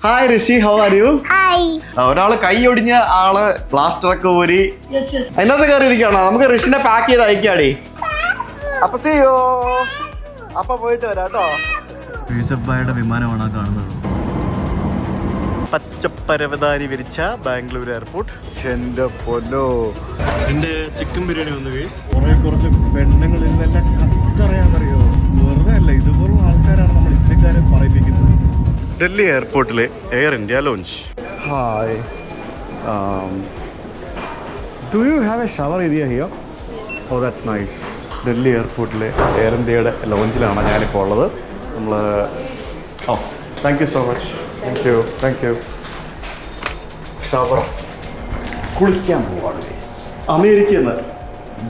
Hi Rishi, how are you? Hi. ഒരാള് കൈ ഒടിഞ്ഞ ആള് പ്ലാസ്റ്റർ ഒക്കെ ഊരി അതിനകത്ത് കയറി ഇരിക്കുകയാണോ? നമുക്ക് ഋഷിനെ പാക്ക് ചെയ്ത് അയക്കാടി. അപ്പൊ സിയോ, അപ്പൊ പോയിട്ട് വരാം കേട്ടോ. യൂസഫ്ബായുടെ വിമാനമാണ് കാണുന്നത്. പച്ചപ്പരവതാനി വിരിച്ച ബാംഗ്ലൂർ എയർപോർട്ട്. എന്റെ പൊന്നോ, എന്റെ ചിക്കൻ ബിരിയാണി വന്നു ഗൈസ്. കുറച്ച് പെണ്ണുങ്ങളിൽ നിന്നെല്ലാം കച്ചറിയാന്നറിയോ? വെറുതെ അല്ല, ഇതുപോലുള്ള ആൾക്കാരാണ് നമ്മൾ ഇന്ത്യക്കാരെ പറയിപ്പിക്കുന്നത്. ഡൽഹി എയർപോർട്ടിലെ Air India lounge. Hi, do you have a shower area here? Oh that's nice. Delhi എയർപോർട്ടിലെ എയർ ഇന്ത്യയുടെ ലോഞ്ചിലാണ് ഞാനിപ്പോൾ ഉള്ളത്. നമ്മൾ thank you so much. Thank you. Shower കുളിക്കാൻ പോവാണ് ഗൈസ്. അമേരിക്കയിൽ നിന്ന്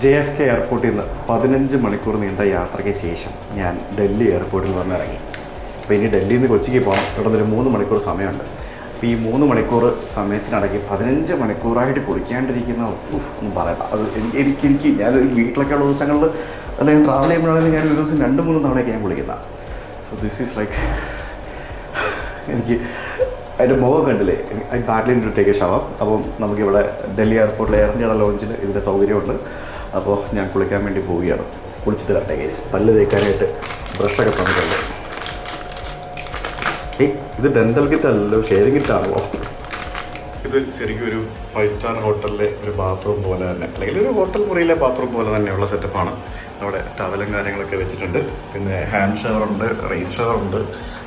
JFK എയർപോർട്ടിൽ നിന്ന് 15 മണിക്കൂർ നീണ്ട യാത്രയ്ക്ക് ശേഷം ഞാൻ ഡൽഹി എയർപോർട്ടിൽ വന്നിറങ്ങി. അപ്പോൾ ഇനി ഡൽഹിയിൽ നിന്ന് കൊച്ചിക്ക് പോകണം. ഇവിടെ നിന്നൊരു 3 മണിക്കൂർ സമയമുണ്ട്. അപ്പോൾ ഈ 3 മണിക്കൂർ സമയത്തിനിടയ്ക്ക് 15 മണിക്കൂറായിട്ട് കുളിക്കാണ്ടിരിക്കുന്ന ഒന്നും പറയണ്ട. അത് എനിക്ക് ഞാനൊരു വീട്ടിലൊക്കെ ഉള്ള ദിവസങ്ങളിൽ അല്ലെങ്കിൽ ട്രാവൽ ചെയ്യുമ്പോഴാണെങ്കിൽ ഞാൻ ഒരു ദിവസം 2-3 തവണയൊക്കെ ഞാൻ കുളിക്കുന്നതാണ്. സോ ദിസ് ഈസ് ലൈക്ക്, എനിക്ക് അതിൻ്റെ മുഖം കണ്ടില്ലേ, I badly need to take a shower. അപ്പം നമുക്കിവിടെ ഡൽഹി എയർപോർട്ടിൽ എയർ ഇന്ത്യയുടെ ലോഞ്ചിന് ഇതിൻ്റെ സൗകര്യമുണ്ട്. അപ്പോൾ ഞാൻ കുളിക്കാൻ വേണ്ടി പോവുകയാണ്. കുളിച്ചിട്ട് തരട്ടെ ഗൈസ്. പല്ല് തേക്കാനായിട്ട് ബ്രഷൊക്കെ തന്നിട്ടുണ്ട്. ഇത് ഡെൻ്റൽ കിറ്റ് അല്ലല്ലോ, ഷെയറിംഗ് കിറ്റാണല്ലോ. ഇത് ശരിക്കും ഒരു 5 സ്റ്റാർ ഹോട്ടലിലെ ഒരു ബാത്റൂം പോലെ തന്നെ, അല്ലെങ്കിൽ ഒരു ഹോട്ടൽ മുറിയിലെ ബാത്റൂം പോലെ തന്നെയുള്ള സെറ്റപ്പാണ്. അവിടെ ടവലും കാര്യങ്ങളൊക്കെ വെച്ചിട്ടുണ്ട്. പിന്നെ ഹാൻഡ് ഷവറുണ്ട്, റെയിൻ ഷവറുണ്ട്,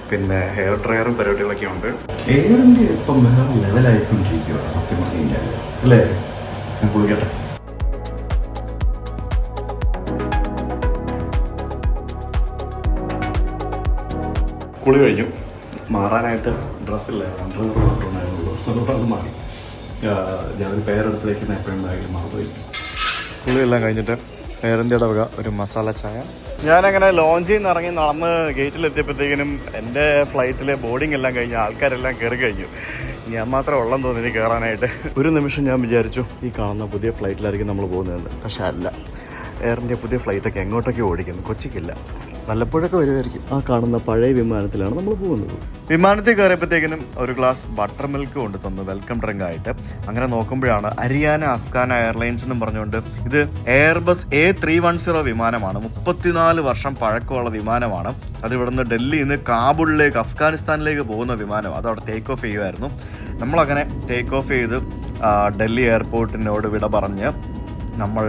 പിന്നെ ഹെയർ ഡ്രയറും പരിപാടികളൊക്കെ ഉണ്ട്. എയർ ഇന്ത്യ ഇപ്പം വേറെ ലെവലായിക്കൊണ്ടിരിക്കുകയാണ് സത്യം പറഞ്ഞു കഴിഞ്ഞാൽ, അല്ലേ? ഞാൻ കുളിക്കട്ടെ. കുളി കഴിഞ്ഞു. മാറാനായിട്ട് ഡ്രസ്സില്ലായിരുന്നു, അണ്ടർവെയർ മാത്രമുണ്ടായിരുന്നുള്ളൂ. അതുകൊണ്ട് മാറി. ഞാനൊരു പേരെടുത്ത് വയ്ക്കുന്ന എപ്പോഴും ബാഗിൽ മാറിപ്പോയി. കുളിയെല്ലാം കഴിഞ്ഞിട്ട് എയർ ഇന്ത്യയുടെ വക ഒരു മസാല ചായ. ഞാനങ്ങനെ ലോഞ്ചിൽ നിന്ന് ഇറങ്ങി നടന്ന് ഗേറ്റിലെത്തിയപ്പോഴത്തേക്കിനും എൻ്റെ ഫ്ലൈറ്റിലെ ബോർഡിംഗ് എല്ലാം കഴിഞ്ഞ് ആൾക്കാരെല്ലാം കയറി കഴിഞ്ഞു. ഞാൻ മാത്രമേ ഉള്ളെന്ന് തോന്നി കയറാനായിട്ട്. ഒരു നിമിഷം ഞാൻ വിചാരിച്ചു ഈ കാണുന്ന പുതിയ ഫ്ലൈറ്റിലായിരിക്കും നമ്മൾ പോകുന്നത്. പക്ഷേ അല്ല, എയർ ഇന്ത്യ പുതിയ ഫ്ലൈറ്റൊക്കെ എങ്ങോട്ടൊക്കെ ഓടിക്കുന്നു, കൊച്ചിക്കില്ല. വല്ലപ്പോഴൊക്കെ വരുമായിരിക്കും. ആ കാണുന്ന പഴയ വിമാനത്തിലാണ് നമ്മൾ പോകുന്നത്. വിമാനത്തിൽ കയറിയപ്പോഴത്തേക്കിനും ഒരു ഗ്ലാസ് ബട്ടർ മിൽക്ക് കൊണ്ട് തന്നു വെൽക്കം ഡ്രിങ്ക് ആയിട്ട്. അങ്ങനെ നോക്കുമ്പോഴാണ് ഹരിയാന അഫ്ഗാൻ എയർലൈൻസ് എന്നും പറഞ്ഞുകൊണ്ട്, ഇത് എയർബസ് A310 വിമാനമാണ്. 34 വർഷം പഴക്കമുള്ള വിമാനമാണ്. അത് ഇവിടുന്ന് ഡൽഹിയിൽ നിന്ന് കാബൂളിലേക്ക്, അഫ്ഗാനിസ്ഥാനിലേക്ക് പോകുന്ന വിമാനം. അതവിടെ ടേക്ക് ഓഫ് ചെയ്യുമായിരുന്നു. നമ്മളങ്ങനെ ടേക്ക് ഓഫ് ചെയ്ത് ഡൽഹി എയർപോർട്ടിനോട് വിട പറഞ്ഞ് നമ്മൾ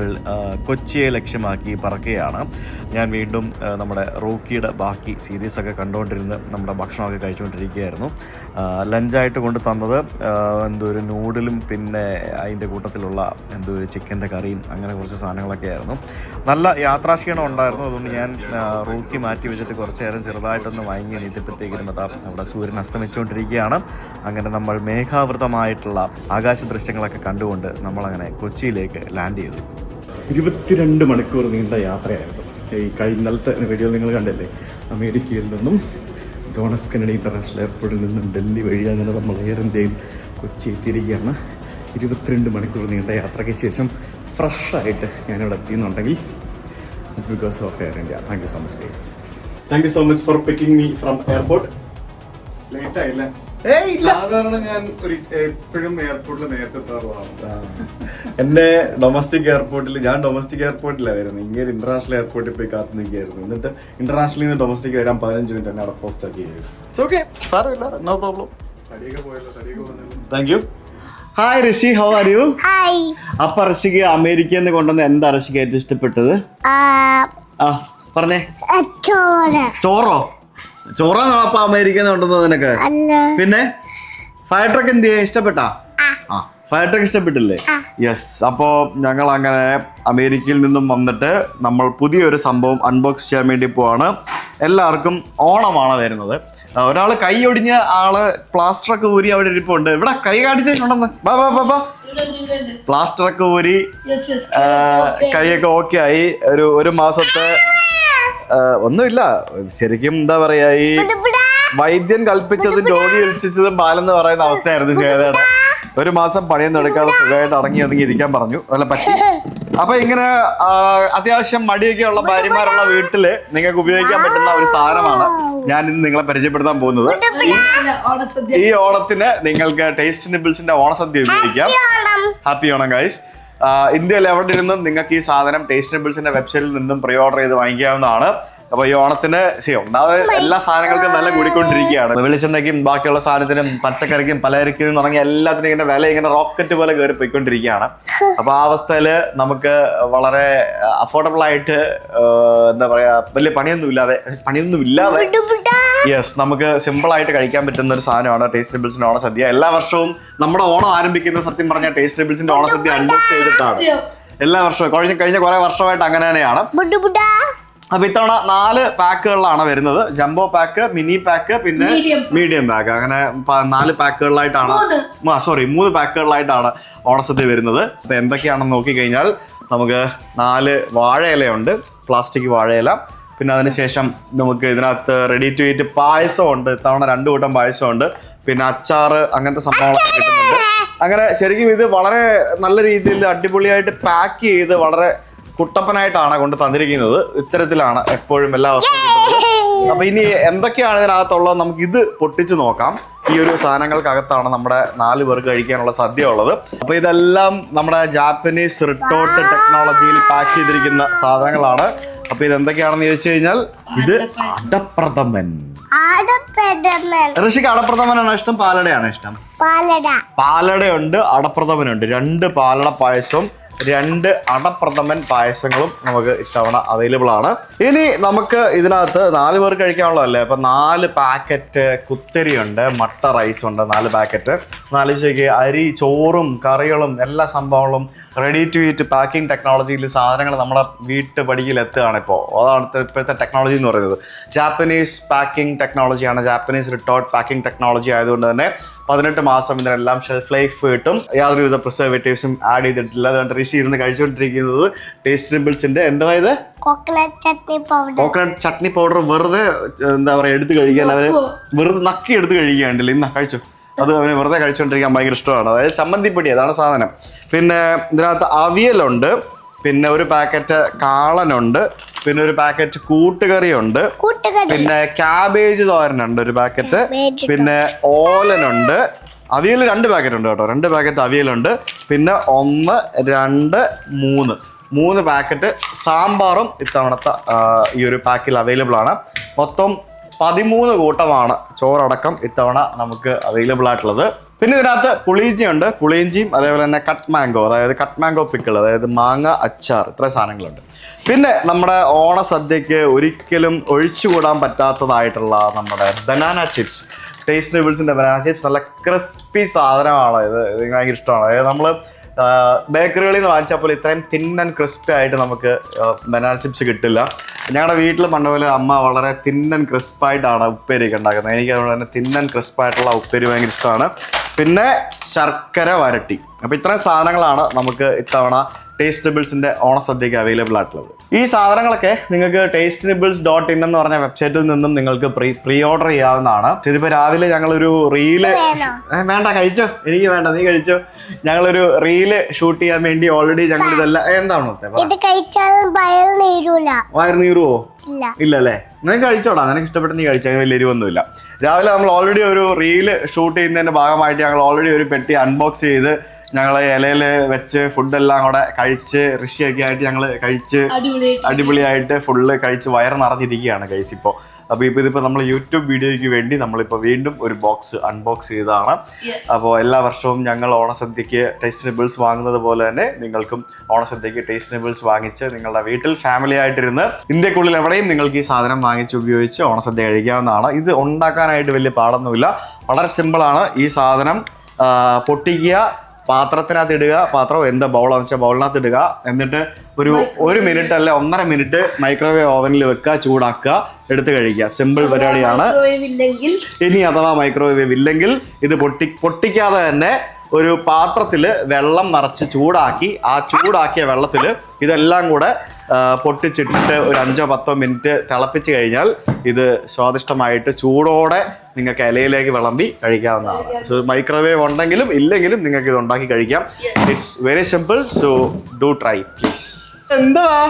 കൊച്ചിയെ ലക്ഷ്യമാക്കി പറക്കുകയാണ്. ഞാൻ വീണ്ടും നമ്മുടെ റോക്കിയുടെ ബാക്കി സീരീസൊക്കെ കണ്ടുകൊണ്ടിരുന്ന് നമ്മുടെ ഭക്ഷണമൊക്കെ കഴിച്ചുകൊണ്ടിരിക്കുകയായിരുന്നു. ലഞ്ചായിട്ട് കൊണ്ട് തന്നത് ഒരു നൂഡിലും പിന്നെ അതിൻ്റെ കൂട്ടത്തിലുള്ള ഒരു ചിക്കൻ്റെ കറിയും അങ്ങനെ കുറച്ച് സാധനങ്ങളൊക്കെ ആയിരുന്നു. നല്ല യാത്രാക്ഷീണം ഉണ്ടായിരുന്നു. അതുകൊണ്ട് ഞാൻ റോക്കി മാറ്റി വെച്ചിട്ട് കുറച്ച് നേരം ചെറുതായിട്ടൊന്ന് മയങ്ങി എണീറ്റപ്പോഴത്തേക്കിനും അവിടെ സൂര്യൻ അസ്തമിച്ചുകൊണ്ടിരിക്കുകയാണ്. അങ്ങനെ നമ്മൾ മേഘാവൃതമായിട്ടുള്ള ആകാശ ദൃശ്യങ്ങളൊക്കെ കണ്ടുകൊണ്ട് നമ്മളങ്ങനെ കൊച്ചിയിലേക്ക് ലാൻഡ് ചെയ്തു. 22 മണിക്കൂർ നീണ്ട യാത്രയായിരുന്നു. ഈ ഇന്നലത്തെ വീഡിയോ നിങ്ങൾ കണ്ടല്ലേ, അമേരിക്കയിൽ നിന്നും ജോൺ എഫ് കെന്നഡി ഇൻ്റർനാഷണൽ എയർപോർട്ടിൽ നിന്നും ഡൽഹി വഴി അങ്ങനെ നമ്മൾ എയർ ഇന്ത്യയിൽ കൊച്ചി എത്തിയിരിക്കുകയാണ്. 22 മണിക്കൂർ നീണ്ട യാത്രയ്ക്ക് ശേഷം ഫ്രഷായിട്ട് ഞാനിവിടെ എത്തിയെന്നുണ്ടെങ്കിൽ it's because of Air India. Thank you so much guys. Thank you so much for picking me from airport. Late ആയില്ല? സാധാരണ ഞാൻ എപ്പോഴും എയർപോർട്ടിൽ നേരത്തെ എത്താറുള്ളതാണ്. എന്നെ ഡൊമസ്റ്റിക് എയർപോർട്ടിലാണ് വരുന്നത്. ഇങ്ങനെ ഇന്റർനാഷണൽ എയർപോർട്ടിൽ പോയി കാത്തു നിൽക്കുകയായിരുന്നു. എന്നിട്ട് ഇന്റർനാഷണലിൽ നിന്ന് ഡൊമസ്റ്റിക് വരാൻ 15 മിനിറ്റ് തന്നെ അവിടെ പോസ്റ്റ് ആക്കി. സാരമില്ല, no problem. Thank you. Hi Rishi, how are you? Hi. അപ്പൊ ഋഷിക്ക് അമേരിക്കയിൽ നിന്ന് കൊണ്ടുവന്ന് എന്താ ഋഷിക്ക് ഏറ്റവും ഇഷ്ടപ്പെട്ടത്? പറഞ്ഞേ. ചോറോ? ചോറാണോ അപ്പൊ അമേരിക്കയിൽ നിന്ന് കൊണ്ടുവന്നത് നിനക്ക്? പിന്നെ ഫയർ ട്രക്ക് എന്ത് ചെയ്യാ, ഇഷ്ടപ്പെട്ടാ? ഫയർ ട്രക്ക് ഇഷ്ടപ്പെട്ടില്ലേ? യെസ്. അപ്പോൾ ഞങ്ങൾ അങ്ങനെ അമേരിക്കയിൽ നിന്നും വന്നിട്ട് നമ്മൾ പുതിയൊരു സംഭവം അൺബോക്സ് ചെയ്യാൻ വേണ്ടി പോവാണ്. എല്ലാവർക്കും ഓണമാണ് വരുന്നത്. ഒരാൾ കൈ ഒടിഞ്ഞ ആള് പ്ലാസ്റ്ററൊക്കെ ഊരി അവിടെ ഇരിപ്പുണ്ട്. ഇവിടെ കൈ കാണിച്ചിട്ടുണ്ടെന്ന്. പ്ലാസ്റ്ററൊക്കെ ഊരി കൈയൊക്കെ ഓക്കെ ആയി. ഒരു മാസത്തെ ഒന്നുമില്ല, ശരിക്കും എന്താ പറയാ, ഈ വൈദ്യൻ കൽപ്പിച്ചതും രോഗി കൽപ്പിച്ചതും പാലെന്ന് പറയുന്ന അവസ്ഥയായിരുന്നു ശ്വേതയുടെ. ഒരു മാസം പണിയൊന്നും എടുക്കാതെ സുഖമായിട്ട് അടങ്ങി ഒതുങ്ങി ഇരിക്കാൻ പറഞ്ഞു. അല്ല പറ്റി അപ്പൊ ഇങ്ങനെ അത്യാവശ്യം മടിയൊക്കെ ഉള്ള ഭാര്യമാരുള്ള വീട്ടില് നിങ്ങൾക്ക് ഉപയോഗിക്കാൻ പറ്റുന്ന ഒരു സാധനമാണ് ഞാൻ ഇന്ന് നിങ്ങളെ പരിചയപ്പെടുത്താൻ പോകുന്നത്. ഈ ഓണത്തിന് നിങ്ങൾക്ക് ടേസ്റ്റ് നിബിൾസിന്റെ ഓണസദ്യ ഉപയോഗിക്കാം. Happy Onam guys. ഇന്ത്യയിൽ എവിടെ ഇരുന്നും നിങ്ങൾക്ക് ഈ സാധനം ടേസ്റ്റ് നിബിൾസിന്റെ വെബ്സൈറ്റിൽ നിന്നും പ്രീ ഓർഡർ ചെയ്ത് വാങ്ങിക്കാവുന്നതാണ്. അപ്പൊ ഈ ഓണത്തിന് ഒന്നാമത് എല്ലാ സാധനങ്ങൾക്കും വില കൂടിക്കൊണ്ടിരിക്കുകയാണ്. വെളിച്ചെണ്ണയ്ക്കും ബാക്കിയുള്ള സാധനത്തിനും പച്ചക്കറിക്കും പലചരക്കിനും തുടങ്ങിയ എല്ലാത്തിനും ഇങ്ങനെ വില ഇങ്ങനെ റോക്കറ്റ് പോലെ കയറി പോയിക്കൊണ്ടിരിക്കുകയാണ്. അപ്പൊ ആ അവസ്ഥയിൽ നമുക്ക് വളരെ അഫോർഡബിൾ ആയിട്ട് എന്താ പറയാ വലിയ പണിയൊന്നും ഇല്ലാതെ യെസ് നമുക്ക് സിമ്പിൾ ആയിട്ട് കഴിക്കാൻ പറ്റുന്ന ഒരു സാധനമാണ് ടേസ്റ്റ് നിബിൾസിന്റെ ഓണസദ്യ. എല്ലാ വർഷവും നമ്മുടെ ഓണം ആരംഭിക്കുന്ന സത്യം പറഞ്ഞാൽ ടേസ്റ്റ് നിബിൾസിന്റെ ഓണസദ്യ അൺബോക്സ് ചെയ്തിട്ടാണ്. എല്ലാ വർഷവും കഴിഞ്ഞ കുറെ വർഷമായിട്ട് അങ്ങനെ തന്നെയാണ്. അപ്പൊ ഇത്തവണ 4 പാക്കുകളിലാണ് വരുന്നത്. ജംബോ പാക്ക്, മിനി പാക്ക്, പിന്നെ മീഡിയം പാക്ക്. അങ്ങനെ 4 പാക്കുകളിലായിട്ടാണ് 3 പാക്കുകളിലായിട്ടാണ് ഓണസദ്യ വരുന്നത്. അപ്പൊ എന്തൊക്കെയാണെന്ന് നോക്കിക്കഴിഞ്ഞാൽ നമുക്ക് 4 വാഴയിലയുണ്ട്, പ്ലാസ്റ്റിക് വാഴയില. പിന്നെ അതിനുശേഷം നമുക്ക് ഇതിനകത്ത് റെഡി ടു ഈറ്റ് പായസം ഉണ്ട്. ഇത്തവണ 2 കൂട്ടം പായസം ഉണ്ട്. പിന്നെ അച്ചാറ്, അങ്ങനത്തെ സംഭവങ്ങളൊക്കെ കിട്ടുന്നുണ്ട്. അങ്ങനെ ശരിക്കും ഇത് വളരെ നല്ല രീതിയിൽ അടിപൊളിയായിട്ട് പാക്ക് ചെയ്ത് വളരെ കുട്ടപ്പനായിട്ടാണ് കൊണ്ട് തന്നിരിക്കുന്നത്. ഇത്തരത്തിലാണ് എപ്പോഴും എല്ലാ വർഷവും കിട്ടുന്നത്. അപ്പൊ ഇനി എന്തൊക്കെയാണ് ഇതിനകത്തുള്ളത് നമുക്ക് ഇത് പൊട്ടിച്ച് നോക്കാം. ഈ ഒരു സാധനങ്ങൾക്കകത്താണ് നമ്മുടെ 4 പേർക്ക് കഴിക്കാനുള്ള സദ്യ ഉള്ളത്. അപ്പൊ ഇതെല്ലാം നമ്മുടെ ജാപ്പനീസ് റിട്ടോർട്ട് ടെക്നോളജിയിൽ പാക്ക് ചെയ്തിരിക്കുന്ന സാധനങ്ങളാണ്. അപ്പൊ ഇത് എന്തൊക്കെയാണെന്ന് ചോദിച്ചു കഴിഞ്ഞാൽ ഇത് അടപ്രഥമൻ. ഋഷിക്ക് അടപ്രഥമനാണോ ഇഷ്ടം, പാലടയാണോ ഇഷ്ടം? പാലടയുണ്ട്, അടപ്രഥമനുണ്ട്. 2 പാലട പായസവും 2 അടപ്രഥമൻ പായസങ്ങളും നമുക്ക് ഇത്തവണ അവൈലബിൾ ആണ്. ഇനി നമുക്ക് ഇതിനകത്ത് 4 പേർക്ക് കഴിക്കാനുള്ളതല്ലേ. അപ്പൊ 4 പാക്കറ്റ് കുത്തരി ഉണ്ട്, മട്ട റൈസ് ഉണ്ട് 4 പാക്കറ്റ്. 4 അരി, ചോറും കറികളും എല്ലാ സംഭവങ്ങളും റെഡി ടു ഈറ്റ് പാക്കിംഗ് ടെക്നോളജിയിൽ സാധനങ്ങൾ നമ്മുടെ വീട്ടുപടിയിൽ എത്തുകയാണ് ഇപ്പോൾ. അതാണ് ഇപ്പോഴത്തെ ടെക്നോളജി എന്ന് പറയുന്നത്. ജാപ്പനീസ് പാക്കിംഗ് ടെക്നോളജിയാണ്, ജാപ്പനീസ് റിട്ടോർട്ട് പാക്കിംഗ് ടെക്നോളജി ആയതുകൊണ്ട് തന്നെ 18 മാസം ഇതിനെല്ലാം ഷെൽഫ് ലൈഫ് കിട്ടും. യാതൊരുവിധ പ്രിസർവേറ്റീവ്സും ആഡ് ചെയ്തിട്ടില്ല. അതുകൊണ്ട് ഋഷി ഇരുന്ന് കഴിച്ചുകൊണ്ടിരിക്കുന്നത് ടേസ്റ്റ് നിബിൾസിന്റെ എന്തായത് കോക്കനട്ട് ചട്നി പൗഡർ വെറുതെ എന്താ പറയുക എടുത്ത് കഴിക്കാൻ അവര് വെറുതെ നക്കി എടുത്ത് കഴിക്കുകയാണ്ടല്ലോ. ഇന്ന് കഴിച്ചു അത് അവന് വെറുതെ കഴിച്ചുകൊണ്ടിരിക്കാൻ ഭയങ്കര ഇഷ്ടമാണ്. അതായത് ചമ്മന്തിപ്പൊടി, അതാണ് സാധനം. പിന്നെ ഇതിനകത്ത് അവിയലുണ്ട്, പിന്നെ 1 പാക്കറ്റ് കാളനുണ്ട്, പിന്നെ 1 പാക്കറ്റ് കൂട്ടുകറിയുണ്ട്, പിന്നെ ക്യാബേജ് തോരനുണ്ട് 1 പാക്കറ്റ്, പിന്നെ ഓലനുണ്ട്. അവിയൽ 2 പാക്കറ്റ് ഉണ്ട് കേട്ടോ, 2 പാക്കറ്റ് അവിയലുണ്ട്. പിന്നെ 1, 2, 3 പാക്കറ്റ് സാമ്പാറും ഇത്തവണത്തെ ഈ ഒരു പാക്കിൽ അവൈലബിൾ ആണ്. മൊത്തം 13 കൂട്ടമാണ് ചോറടക്കം ഇത്തവണ നമുക്ക് അവൈലബിൾ ആയിട്ടുള്ളത്. പിന്നെ ഇതിനകത്ത് പുളിയിഞ്ചിയുണ്ട്, പുളിയിഞ്ചിയും അതേപോലെ തന്നെ കട്ട് മാംഗോ, അതായത് കട്ട് മാംഗോ പിക്കിൾ, അതായത് മാങ്ങ അച്ചാർ, ഇത്ര സാധനങ്ങളുണ്ട്. പിന്നെ നമ്മുടെ ഓണസദ്യക്ക് ഒരിക്കലും ഒഴിച്ചുകൂടാൻ പറ്റാത്തതായിട്ടുള്ള നമ്മുടെ ബനാന ചിപ്സ്, ടേസ്റ്റ് നിബിൾസിന്റെ ബനാന ചിപ്സ്. നല്ല ക്രിസ്പി സാധനമാണ് ഇത്, എനിക്ക് ഭയങ്കര ഇഷ്ടമാണ്. അതായത് നമ്മൾ ബേക്കറികളിൽ നിന്ന് വാങ്ങിച്ചാൽ പോലെ ഇത്രയും തിൻ ആൻഡ് ക്രിസ്പി ആയിട്ട് നമുക്ക് ബനാന ചിപ്സ് കിട്ടില്ല. ഞങ്ങളുടെ വീട്ടിൽ പണ്ട് പോലെ അമ്മ വളരെ തിൻ ആൻഡ് ക്രിസ്പായിട്ടാണ് ഉപ്പേരിയൊക്കെ ഉണ്ടാക്കുന്നത്. എനിക്ക് അതുകൊണ്ട് തന്നെ തിൻ ആൻഡ് ക്രിസ്പായിട്ടുള്ള ഉപ്പേരി ഭയങ്കര ഇഷ്ടമാണ്. പിന്നെ ശർക്കര വരട്ടി. അപ്പോൾ ഇത്രയും സാധനങ്ങളാണ് നമുക്ക് ഇത്തവണ ടേസ്റ്റ് നിബിൾസിന്റെ ഓണസദ്യക്ക് അവൈലബിൾ ആയിട്ടുള്ളത്. ഈ സാധനങ്ങളൊക്കെ നിങ്ങൾക്ക് tasteNibbles.in എന്ന് പറഞ്ഞ വെബ്സൈറ്റിൽ നിന്നും നിങ്ങൾക്ക് പ്രീ ഓർഡർ ചെയ്യാവുന്നതാണ്. ഇതിപ്പോ രാവിലെ ഞങ്ങളൊരു റീല് വേണ്ട കഴിച്ചോ, എനിക്ക് വേണ്ട, നീ കഴിച്ചോ. ഞങ്ങളൊരു റീല് ഷൂട്ട് ചെയ്യാൻ വേണ്ടി ഓൾറെഡി ഞങ്ങൾ ഇതെല്ലാം എന്താണ് വയറ് നീറുവോ? ഇല്ലല്ലേ, നിനക്ക് കഴിച്ചോടാ, നിനക്ക് ഇഷ്ടപ്പെട്ട് നീ കഴിച്ചാൽ വലിയ എരിവൊന്നുമില്ല. രാവിലെ നമ്മൾ ഓൾറെഡി ഒരു റീല് ഷൂട്ട് ചെയ്യുന്നതിന്റെ ഭാഗമായിട്ട് ഞങ്ങൾ ഓൾറെഡി ഒരു പെട്ടി അൺബോക്സ് ചെയ്ത് ഞങ്ങൾ ഇലയിൽ വെച്ച് ഫുഡെല്ലാം കൂടെ കഴിച്ച് ഋഷിയൊക്കെ ആയിട്ട് ഞങ്ങൾ കഴിച്ച് അടിപൊളിയായിട്ട് ഫുള്ള് കഴിച്ച് വയറ് നിറഞ്ഞിരിക്കുകയാണ് ഗൈസ് ഇപ്പോൾ. അപ്പോൾ ഇതിപ്പോൾ നമ്മൾ യൂട്യൂബ് വീഡിയോയ്ക്ക് വേണ്ടി നമ്മളിപ്പോൾ വീണ്ടും ഒരു ബോക്സ് അൺബോക്സ് ചെയ്തതാണ്. അപ്പോൾ എല്ലാ വർഷവും ഞങ്ങൾ ഓണസദ്യക്ക് ടേസ്റ്റ് നിബിൾസ് വാങ്ങുന്നത് പോലെ തന്നെ നിങ്ങൾക്കും ഓണസദ്യക്ക് ടേസ്റ്റ് നിബിൾസ് വാങ്ങിച്ച് നിങ്ങളുടെ വീട്ടിൽ ഫാമിലി ആയിട്ടിരുന്ന് ഇന്ത്യക്കുള്ളിൽ എവിടെയും നിങ്ങൾക്ക് ഈ സാധനം വാങ്ങിച്ച് ഉപയോഗിച്ച് ഓണസദ്യ കഴിക്കാവുന്നതാണ്. ഇത് ഉണ്ടാക്കാനായിട്ട് വലിയ പാടൊന്നുമില്ല, വളരെ സിമ്പിളാണ്. ഈ സാധനം പൊട്ടിക്കുക, പാത്രത്തിനകത്ത് ഇടുക, പാത്രം എന്താ ബൗളാന്ന് വെച്ചാൽ ബൗളിനകത്ത് ഇടുക, എന്നിട്ട് ഒരു 1 മിനിറ്റ് അല്ലെ 1.5 മിനിറ്റ് മൈക്രോവേവ് ഓവനിൽ വെക്കുക, ചൂടാക്കുക, എടുത്ത് കഴിക്കുക. സിമ്പിൾ പരിപാടിയാണ്. ഇനി അഥവാ മൈക്രോവേവ് ഇല്ലെങ്കിൽ ഇത് പൊട്ടിക്കാതെ തന്നെ ഒരു പാത്രത്തിൽ വെള്ളം നിറച്ച് ചൂടാക്കി, ആ ചൂടാക്കിയ വെള്ളത്തിൽ ഇതെല്ലാം കൂടെ പൊട്ടിച്ചിട്ടിട്ട് ഒരു 5-10 മിനിറ്റ് തിളപ്പിച്ച് കഴിഞ്ഞാൽ ഇത് സ്വാദിഷ്ടമായിട്ട് ചൂടോടെ നിങ്ങൾക്ക് ഇലയിലേക്ക് വിളമ്പി കഴിക്കാവുന്നതാണ്. സോ മൈക്രോവേവ് ഉണ്ടെങ്കിലും ഇല്ലെങ്കിലും നിങ്ങൾക്ക് ഇത് ഉണ്ടാക്കി കഴിക്കാം. It's very simple. So do try please. എന്തുവാ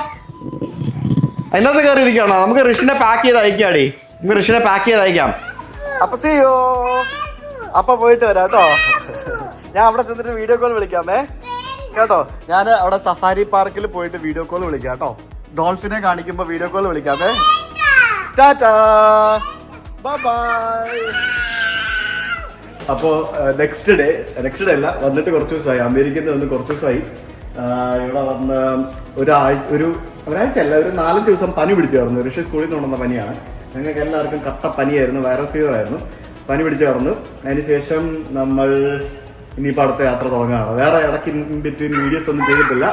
അതിനകത്ത് കയറി ഇരിക്കുകയാണോ? നമുക്ക് ഋഷിനെ പാക്ക് ചെയ്ത് അയക്കാടി. നമുക്ക് ഋഷിനെ പാക്ക് ചെയ്ത് അയക്കാം. അപ്പൊ സിയോ, അപ്പൊ പോയിട്ട് വരാം കേട്ടോ. ഞാൻ അവിടെ ചെന്നിട്ട് വീഡിയോ കോൾ വിളിക്കാമേ കേട്ടോ. ഞാൻ അവിടെ സഫാരി പാർക്കിൽ പോയിട്ട് വീഡിയോ കോൾ വിളിക്കാം കേട്ടോ. ഡോൾഫിനെ കാണിക്കുമ്പോ വീഡിയോ കോൾ വിളിക്കാമേ. Tata, bye bye. അപ്പോൾ നെക്സ്റ്റ് ഡേ അല്ല, വന്നിട്ട് കുറച്ച് ദിവസമായി. അമേരിക്കയിൽ വന്ന് കുറച്ച് ദിവസമായി. ഇവിടെ വന്ന് ഒരാഴ്ച അല്ല, ഒരു 4 ദിവസം പനി പിടിച്ചായിരുന്നു. ഋഷി സ്കൂളിൽ നിന്ന് കൊണ്ടുവന്ന പനിയാണ്. ഞങ്ങൾക്ക് എല്ലാവർക്കും കട്ട പനിയായിരുന്നു, വൈറൽ ഫീവർ ആയിരുന്നു. പനി പിടിച്ചായിരുന്നു. അതിനുശേഷം നമ്മൾ ഇനിയിപ്പോൾ അടുത്ത യാത്ര തുടങ്ങുകയാണ്. വേറെ ഇടയ്ക്ക് ബിറ്റ്വീൻ വീഡിയോസ് ഒന്നും ചെയ്തിട്ടില്ല.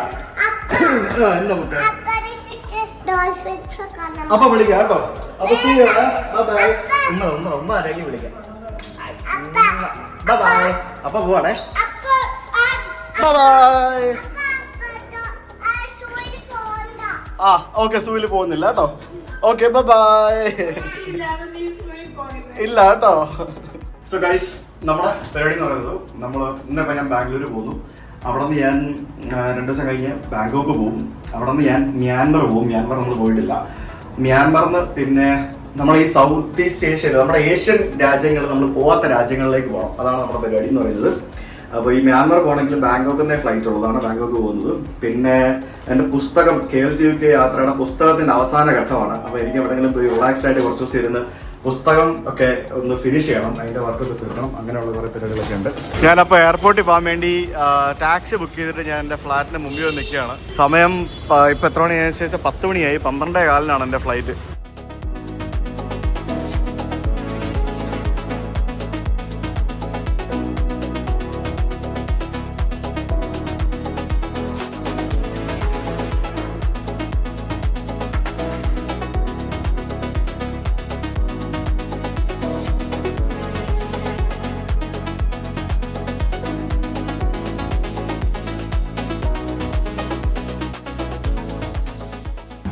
നമുക്ക് അപ്പൊ വിളിക്കാം കേട്ടോ. അപ്പൊ ബൈ. ഉമ്മ ആരെങ്കിലും വിളിക്കാം. ബൈ. അപ്പൊ പോവാണേ. ബൈ. ആ ഓക്കെ, സൂവിൽ പോകുന്നില്ല കേട്ടോ. Okay bye. ഇല്ല കേട്ടോ. സോ ഗൈസ്, നമ്മുടെ പരിപാടി എന്ന് പറയുന്നത്, ഇന്നിപ്പോൾ ഞാൻ ബാംഗ്ലൂർ പോകുന്നു. അവിടെ നിന്ന് ഞാൻ 2 ദിവസം കഴിഞ്ഞ് ബാങ്കോക്ക് പോകും. അവിടെ നിന്ന് ഞാൻ മ്യാൻമർ പോകും. മ്യാൻമർ നമ്മൾ പോയിട്ടില്ല. മ്യാൻമറിന്ന് പിന്നെ നമ്മൾ ഈ സൗത്ത് ഈസ്റ്റ് ഏഷ്യയിൽ, നമ്മുടെ ഏഷ്യൻ രാജ്യങ്ങൾ, നമ്മൾ പോകാത്ത രാജ്യങ്ങളിലേക്ക് പോകണം. അതാണ് നമ്മുടെ പരിപാടി എന്ന് പറയുന്നത്. അപ്പോൾ ഈ മ്യാൻമർ പോകണമെങ്കിൽ ബാങ്കോക്കിൽ ഫ്ലൈറ്റ് ഉള്ളതാണ് ബാങ്കോക്ക് പോകുന്നത്. പിന്നെ എൻ്റെ പുസ്തകം KLGUK യാത്രയുടെ പുസ്തകത്തിൻ്റെ അവസാന ഘട്ടമാണ്. അപ്പോൾ എനിക്ക് എവിടെയെങ്കിലും പോയി റിലാക്സ്ഡ് ആയിട്ട് കുറച്ച് ദിവസം ഇരുന്ന് പുസ്തകം ഒക്കെ ഒന്ന് ഫിനിഷ് ചെയ്യണം, അതിൻ്റെ വർക്കൊക്കെ തീർക്കണം. അങ്ങനെയുള്ള കുറേ പരിപാടികളൊക്കെ ഉണ്ട്. ഞാനപ്പോൾ എയർപോർട്ടിൽ പോകാൻ വേണ്ടി ടാക്സി ബുക്ക് ചെയ്തിട്ട് ഞാൻ എൻ്റെ ഫ്ലാറ്റിന് മുമ്പിൽ വന്ന് നിൽക്കുകയാണ്. സമയം ഇപ്പോൾ എത്ര മണിയാണെന്ന് വെച്ചാൽ 10 മണിയായി. 12:15 എൻ്റെ ഫ്ലൈറ്റ്.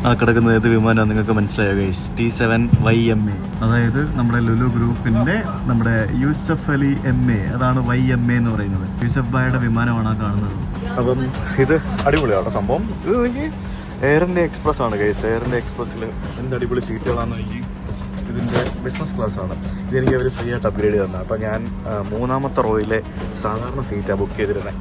ആ കിടക്കുന്നത് ഏത് വിമാനമാണ് നിങ്ങൾക്ക് മനസ്സിലായോ ഗൈസ്? T7YMA, അതായത് നമ്മുടെ ലുലു ഗ്രൂപ്പിന്റെ നമ്മുടെ യൂസഫ് അലി MA, അതാണ് YMA എന്ന് പറയുന്നത്. യൂസഫ് ഭായിയുടെ വിമാനമാണ് ആ കാണുന്നത്. അപ്പം ഇത് അടിപൊളിയാണ് സംഭവം. ഇത് നോക്കി, എയർ ഇന്ത്യ എക്സ്പ്രസ് ആണ് ഗൈസ്. എയർ ഇന്ത്യ എക്സ്പ്രസ്സിൽ എന്ത് അടിപൊളി സീറ്റുകളാണെന്ന് നോക്കി. ഇതിൻ്റെ ബിസിനസ് ക്ലാസ് ആണ്. ഇതെനിക്ക് അവർ ഫ്രീ ആയിട്ട് അപ്ഗ്രേഡ് ചെയ്ത് തന്നെ. അപ്പോൾ ഞാൻ 3ാമത്തെ റോയിലെ സാധാരണ സീറ്റാണ് ബുക്ക് ചെയ്തിരുന്നത്.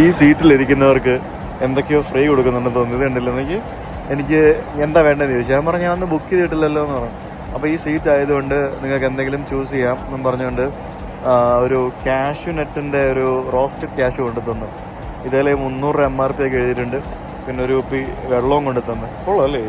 ഈ സീറ്റിലിരിക്കുന്നവർക്ക് എന്തൊക്കെയോ ഫ്രീ കൊടുക്കുന്നുണ്ടെന്ന് തോന്നുന്നത് ഉണ്ടല്ലോ. എനിക്ക് എന്താ വേണ്ടതെന്ന് ചോദിച്ചു. ഞാൻ പറഞ്ഞു, ഞാൻ ഒന്ന് ബുക്ക് ചെയ്തിട്ടില്ലല്ലോ എന്ന് പറഞ്ഞു. അപ്പോൾ ഈ സീറ്റ് ആയതുകൊണ്ട് നിങ്ങൾക്ക് എന്തെങ്കിലും ചൂസ് ചെയ്യാം എന്നും പറഞ്ഞുകൊണ്ട് ഒരു ക്യാഷ്യൂ നെറ്റിൻ്റെ ഒരു റോസ്റ്റ് ക്യാഷ്യൂ കൊണ്ടു തന്നു. ഇതിൽ 300 MRP ഒക്കെ എഴുതിയിട്ടുണ്ട്. പിന്നെ ഒരു കുപ്പി വെള്ളവും കൊണ്ടു തന്നു. കൊള്ളാമല്ലേ?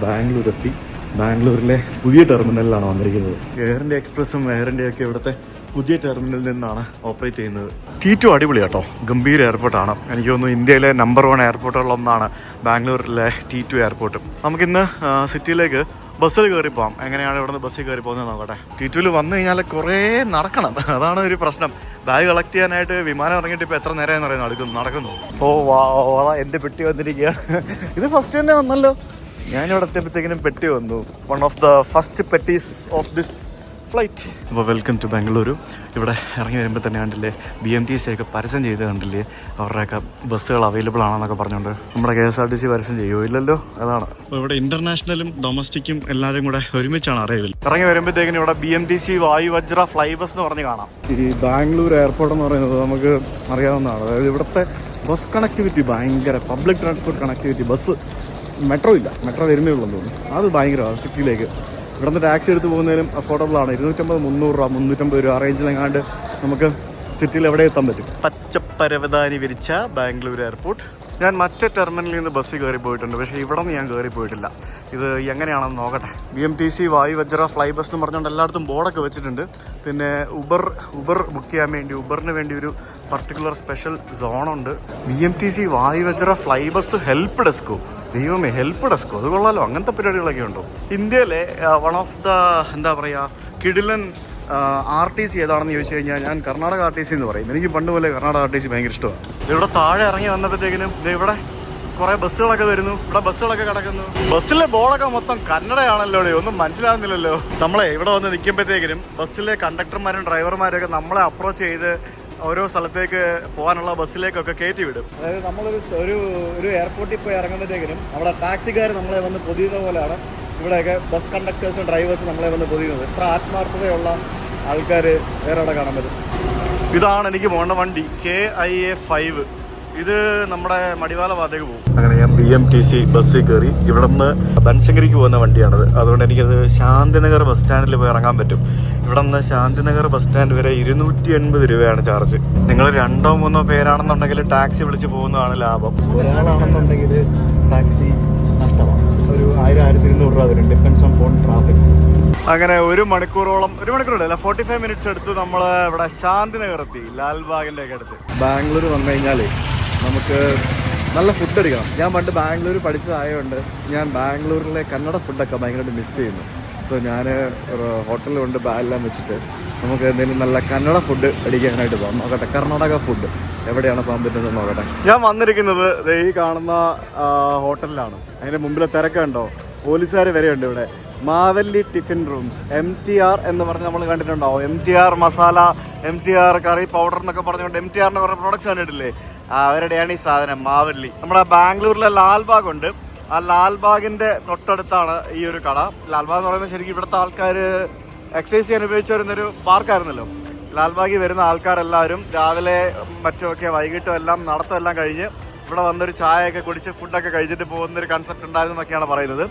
ബാംഗ്ലൂർ എത്തി. ബാംഗ്ലൂരിലെ പുതിയ ടെർമിനലിലാണ് വന്നിരിക്കുന്നത്. എയർ ഇന്ത്യ എക്സ്പ്രസും എയർ ഇന്ത്യയൊക്കെ ഇവിടുത്തെ പുതിയ ടെർമിനലിൽ നിന്നാണ് ഓപ്പറേറ്റ് ചെയ്യുന്നത്. T2 അടിപൊളി കേട്ടോ, ഗംഭീര എയർപോർട്ടാണ്. എനിക്ക് തോന്നുന്നു ഇന്ത്യയിലെ നമ്പർ 1 എയർപോർട്ടുകളിലൊന്നാണ് ബാംഗ്ലൂരിലെ T2 എയർപോർട്ട്. നമുക്കിന്ന് സിറ്റിയിലേക്ക് ബസ്സിൽ കയറി പോകാം. എങ്ങനെയാണ് ഇവിടെ നിന്ന് ബസ്സിൽ കയറി പോകുന്നത് നോക്കട്ടെ. T2 വന്നു കഴിഞ്ഞാൽ കുറേ നടക്കണം, അതാണ് ഒരു പ്രശ്നം. ബാഗ് കളക്ട് ചെയ്യാനായിട്ട് വിമാനം ഇറങ്ങിയിട്ട് ഇപ്പോൾ എത്ര നേരമായെന്ന് പറയുന്നത് നടക്കുന്നു. ഓ വാ, എൻ്റെ പെട്ടി വന്നിരിക്കുകയാണ്. ഇത് ഫസ്റ്റ് തന്നെ വന്നല്ലോ. ഞാനിവിടെ എത്തിയപ്പോഴത്തേക്കിനും പെട്ടി വന്നു. വൺ ഓഫ് ദ ഫസ്റ്റ് പെട്ടീസ് ഓഫ് ദിസ് ഫ്ലൈറ്റ്. അപ്പോൾ വെൽക്കം ടു ബാംഗ്ലൂരു. ഇവിടെ ഇറങ്ങി വരുമ്പോൾ തന്നെ കണ്ടില്ലേ BMTC ഒക്കെ പരസ്യം ചെയ്ത് കണ്ടില്ലേ, അവരുടെയൊക്കെ ബസ്സുകൾ അവൈലബിൾ ആണെന്നൊക്കെ പറഞ്ഞുകൊണ്ട്. നമ്മുടെ KSRTC പരസ്യം ചെയ്യുമോ? ഇല്ലല്ലോ. അതാണ്. അപ്പോൾ ഇവിടെ ഇന്റർനാഷണലും ഡൊമസ്റ്റിക്കും എല്ലാവരും കൂടെ ഒരുമിച്ചാണ് അറിയതിൽ. ഇറങ്ങി വരുമ്പോഴത്തേക്കിനും ഇവിടെ BMTC വായുവജ്ര ഫ്ലൈ ബസ് എന്ന് പറഞ്ഞ് കാണാം. ഈ ബാംഗ്ലൂർ എയർപോർട്ട് എന്ന് പറയുന്നത് നമുക്ക് അറിയാവുന്നതാണ്. അതായത് ഇവിടുത്തെ ബസ് കണക്ടിവിറ്റി ഭയങ്കര, public transport connectivity, bus metro ഇല്ല, മെട്രോ വരുന്നേ ഉള്ളെന്ന് തോന്നുന്നു. അത് ഭയങ്കരമാണ് സിറ്റിയിലേക്ക്. ഇവിടുന്ന് ടാക്സി എടുത്ത് പോകുന്നതിനും അഫോർഡബിൾ ആണ്. 250, 300 രൂപ, 350 രൂപ റേഞ്ചിലെങ്ങാണ്ട് നമുക്ക് സിറ്റിയിൽ എവിടെ എത്താൻ പറ്റും. പച്ചപ്പരവതാനി വിരിച്ച ബാംഗ്ലൂർ എയർപോർട്ട്. ഞാൻ മറ്റേ ടെർമിനലിൽ നിന്ന് ബസ്സിൽ കയറി പോയിട്ടുണ്ട്, പക്ഷേ ഇവിടെ നിന്ന് ഞാൻ കയറി പോയിട്ടില്ല. ഇത് എങ്ങനെയാണെന്ന് നോക്കട്ടെ. BMTC വായുവജ്ര ഫ്ലൈ ബസ് എന്ന് പറഞ്ഞുകൊണ്ട് എല്ലായിടത്തും ബോർഡൊക്കെ വെച്ചിട്ടുണ്ട്. പിന്നെ ഉബർ ബുക്ക് ചെയ്യാൻ വേണ്ടി, ഉബറിന് വേണ്ടി ഒരു പർട്ടിക്കുലർ സ്പെഷ്യൽ സോണുണ്ട്. BMTC Vayu Vajra fly bus help ഡെസ്കോ, ദൈവമേ, ഹെൽപ്പ് ഡെസ്കോ, അത് കൊള്ളാലോ. അങ്ങനത്തെ പരിപാടികളൊക്കെ ഉണ്ടോ? ഇന്ത്യയിലെ വൺ ഓഫ് ദ എന്താ പറയുക കിടിലൻ RTC ഏതാണെന്ന് ചോദിച്ചു കഴിഞ്ഞാൽ ഞാൻ കർണാടക RTC എന്ന് പറയും. എനിക്ക് പണ്ട് പോലെ കർണാടക RTC ഭയങ്കര ഇഷ്ടമാണ്. ഇവിടെ താഴെ ഇറങ്ങി വന്നപ്പോഴത്തേക്കിനും ഇവിടെ കുറേ ബസ്സുകളൊക്കെ വരുന്നു, ഇവിടെ ബസ്സുകളൊക്കെ കിടക്കുന്നു. ബസ്സിലെ ബോർഡൊക്കെ മൊത്തം കന്നഡയാണല്ലോ, ഒന്നും മനസ്സിലാകുന്നില്ലല്ലോ. നമ്മളെ ഇവിടെ വന്ന് നിൽക്കുമ്പോഴത്തേക്കിനും ബസ്സിലെ കണ്ടക്ടർമാരും ഡ്രൈവർമാരൊക്കെ നമ്മളെ അപ്രോച്ച് ചെയ്ത് ഓരോ സ്ഥലത്തേക്ക് പോകാനുള്ള ബസ്സിലേക്കൊക്കെ കയറ്റി വിടും. അതായത് നമ്മളൊരു എയർപോർട്ടിൽ പോയി ഇറങ്ങുമ്പോഴത്തേക്കിനും അവിടെ ടാക്സിക്കാർ നമ്മളെ വന്ന് പൊതിയുന്ന പോലെയാണ് ഇവിടെയൊക്കെ ബസ് കണ്ടക്ടേഴ്സും ഡ്രൈവേഴ്സും നമ്മളെ വന്ന് പൊതിയുന്നത്. എത്ര ആത്മാർത്ഥതയുള്ള ആൾക്കാർ വേറെ അവിടെ കാണാൻ പറ്റും. ഇതാണ് എനിക്ക് പോകേണ്ട വണ്ടി, KIA 5. ഇത് നമ്മുടെ മടിവാല ഭാഗത്തേക്ക് പോകും. അങ്ങനെ ഞാൻ BMTC ബസ്സിൽ കയറി. ഇവിടെ നിന്ന് ബൻശങ്കരിക്ക് പോകുന്ന വണ്ടിയാണത്. അതുകൊണ്ട് എനിക്കത് ശാന്തിനഗർ ബസ് സ്റ്റാൻഡിൽ പോയി ഇറങ്ങാൻ പറ്റും. ഇവിടെ നിന്ന് ശാന്തിനഗർ ബസ് സ്റ്റാൻഡ് വരെ 280 രൂപയാണ് ചാർജ്. നിങ്ങൾ 2 3 പേരാണെന്നുണ്ടെങ്കിൽ ടാക്സി വിളിച്ച് പോകുന്നതാണ് ലാഭം. ഒരാളാണെന്നുണ്ടെങ്കിൽ ടാക്സി നഷ്ടമാണ്. ഒരു 1000-1200 രൂപ വരും, ഡിപ്പെൻസ് ഓൺ ട്രാഫിക്. അങ്ങനെ 1 മണിക്കൂറോളം, 1 മണിക്കൂറല്ല, 45 മിനിറ്റ്സ് എടുത്ത് നമ്മൾ ഇവിടെ ശാന്തിനഗർ എത്തി, ലാൽബാഗിൻ്റെ ഒക്കെ അടുത്ത്. ബാംഗ്ലൂർ വന്നു കഴിഞ്ഞാൽ നമുക്ക് നല്ല ഫുഡ് അടിക്കണം. ഞാൻ പണ്ട് ബാംഗ്ലൂർ പഠിച്ചതായതുകൊണ്ട് ഞാൻ ബാംഗ്ലൂരിലെ കന്നഡ ഫുഡൊക്കെ ഭയങ്കരമായിട്ട് മിസ് ചെയ്യുന്നു. സോ ഞാൻ ഒരു ഹോട്ടലിൽ കൊണ്ട് ബാഗെല്ലാം വെച്ചിട്ട് നമുക്ക് എന്തെങ്കിലും നല്ല കന്നഡ ഫുഡ് അടിക്കാനായിട്ട് പോകാം. നോക്കട്ടെ കർണാടക ഫുഡ് എവിടെയാണ് പോകാൻ പറ്റുന്നത് നോക്കട്ടെ. ഞാൻ വന്നിരിക്കുന്നത് ഈ കാണുന്ന ഹോട്ടലിലാണ്. അതിൻ്റെ മുമ്പിലെ തിരക്കുണ്ടോ, പോലീസുകാർ വരെയുണ്ട് ഇവിടെ. മാവല്ലി ടിഫിൻ റൂംസ്, MTR എന്ന് പറഞ്ഞ് നമ്മൾ കണ്ടിട്ടുണ്ടാവും. MTR masala, MTR curry powder എന്നൊക്കെ പറഞ്ഞുകൊണ്ട് MTRന്റെ കുറേ പ്രൊഡക്ട്സ് കണ്ടിട്ടില്ലേ, അവരുടെയാണ് ഈ സാധനം മാവല്ലി. നമ്മുടെ ബാംഗ്ലൂരിലെ ലാൽബാഗ് ഉണ്ട്. ആ ലാൽബാഗിന്റെ തൊട്ടടുത്താണ് ഈ ഒരു കട. ലാൽബാഗ് എന്ന് പറയുന്നത് ശരിക്കും ഇവിടുത്തെ ആൾക്കാർ എക്സസൈസ് ചെയ്യാൻ ഉപയോഗിച്ച് വരുന്നൊരു പാർക്കായിരുന്നല്ലോ. ലാൽബാഗിൽ വരുന്ന ആൾക്കാരെല്ലാവരും രാവിലെ മറ്റുമൊക്കെ വൈകിട്ടും എല്ലാം നടത്തമെല്ലാം കഴിഞ്ഞ് ഇവിടെ വന്നൊരു ചായയൊക്കെ കുടിച്ച് ഫുഡൊക്കെ കഴിച്ചിട്ട് പോകുന്നൊരു കൺസെപ്റ്റ് ഉണ്ടായിരുന്നു എന്നൊക്കെയാണ് പറയുന്നത്.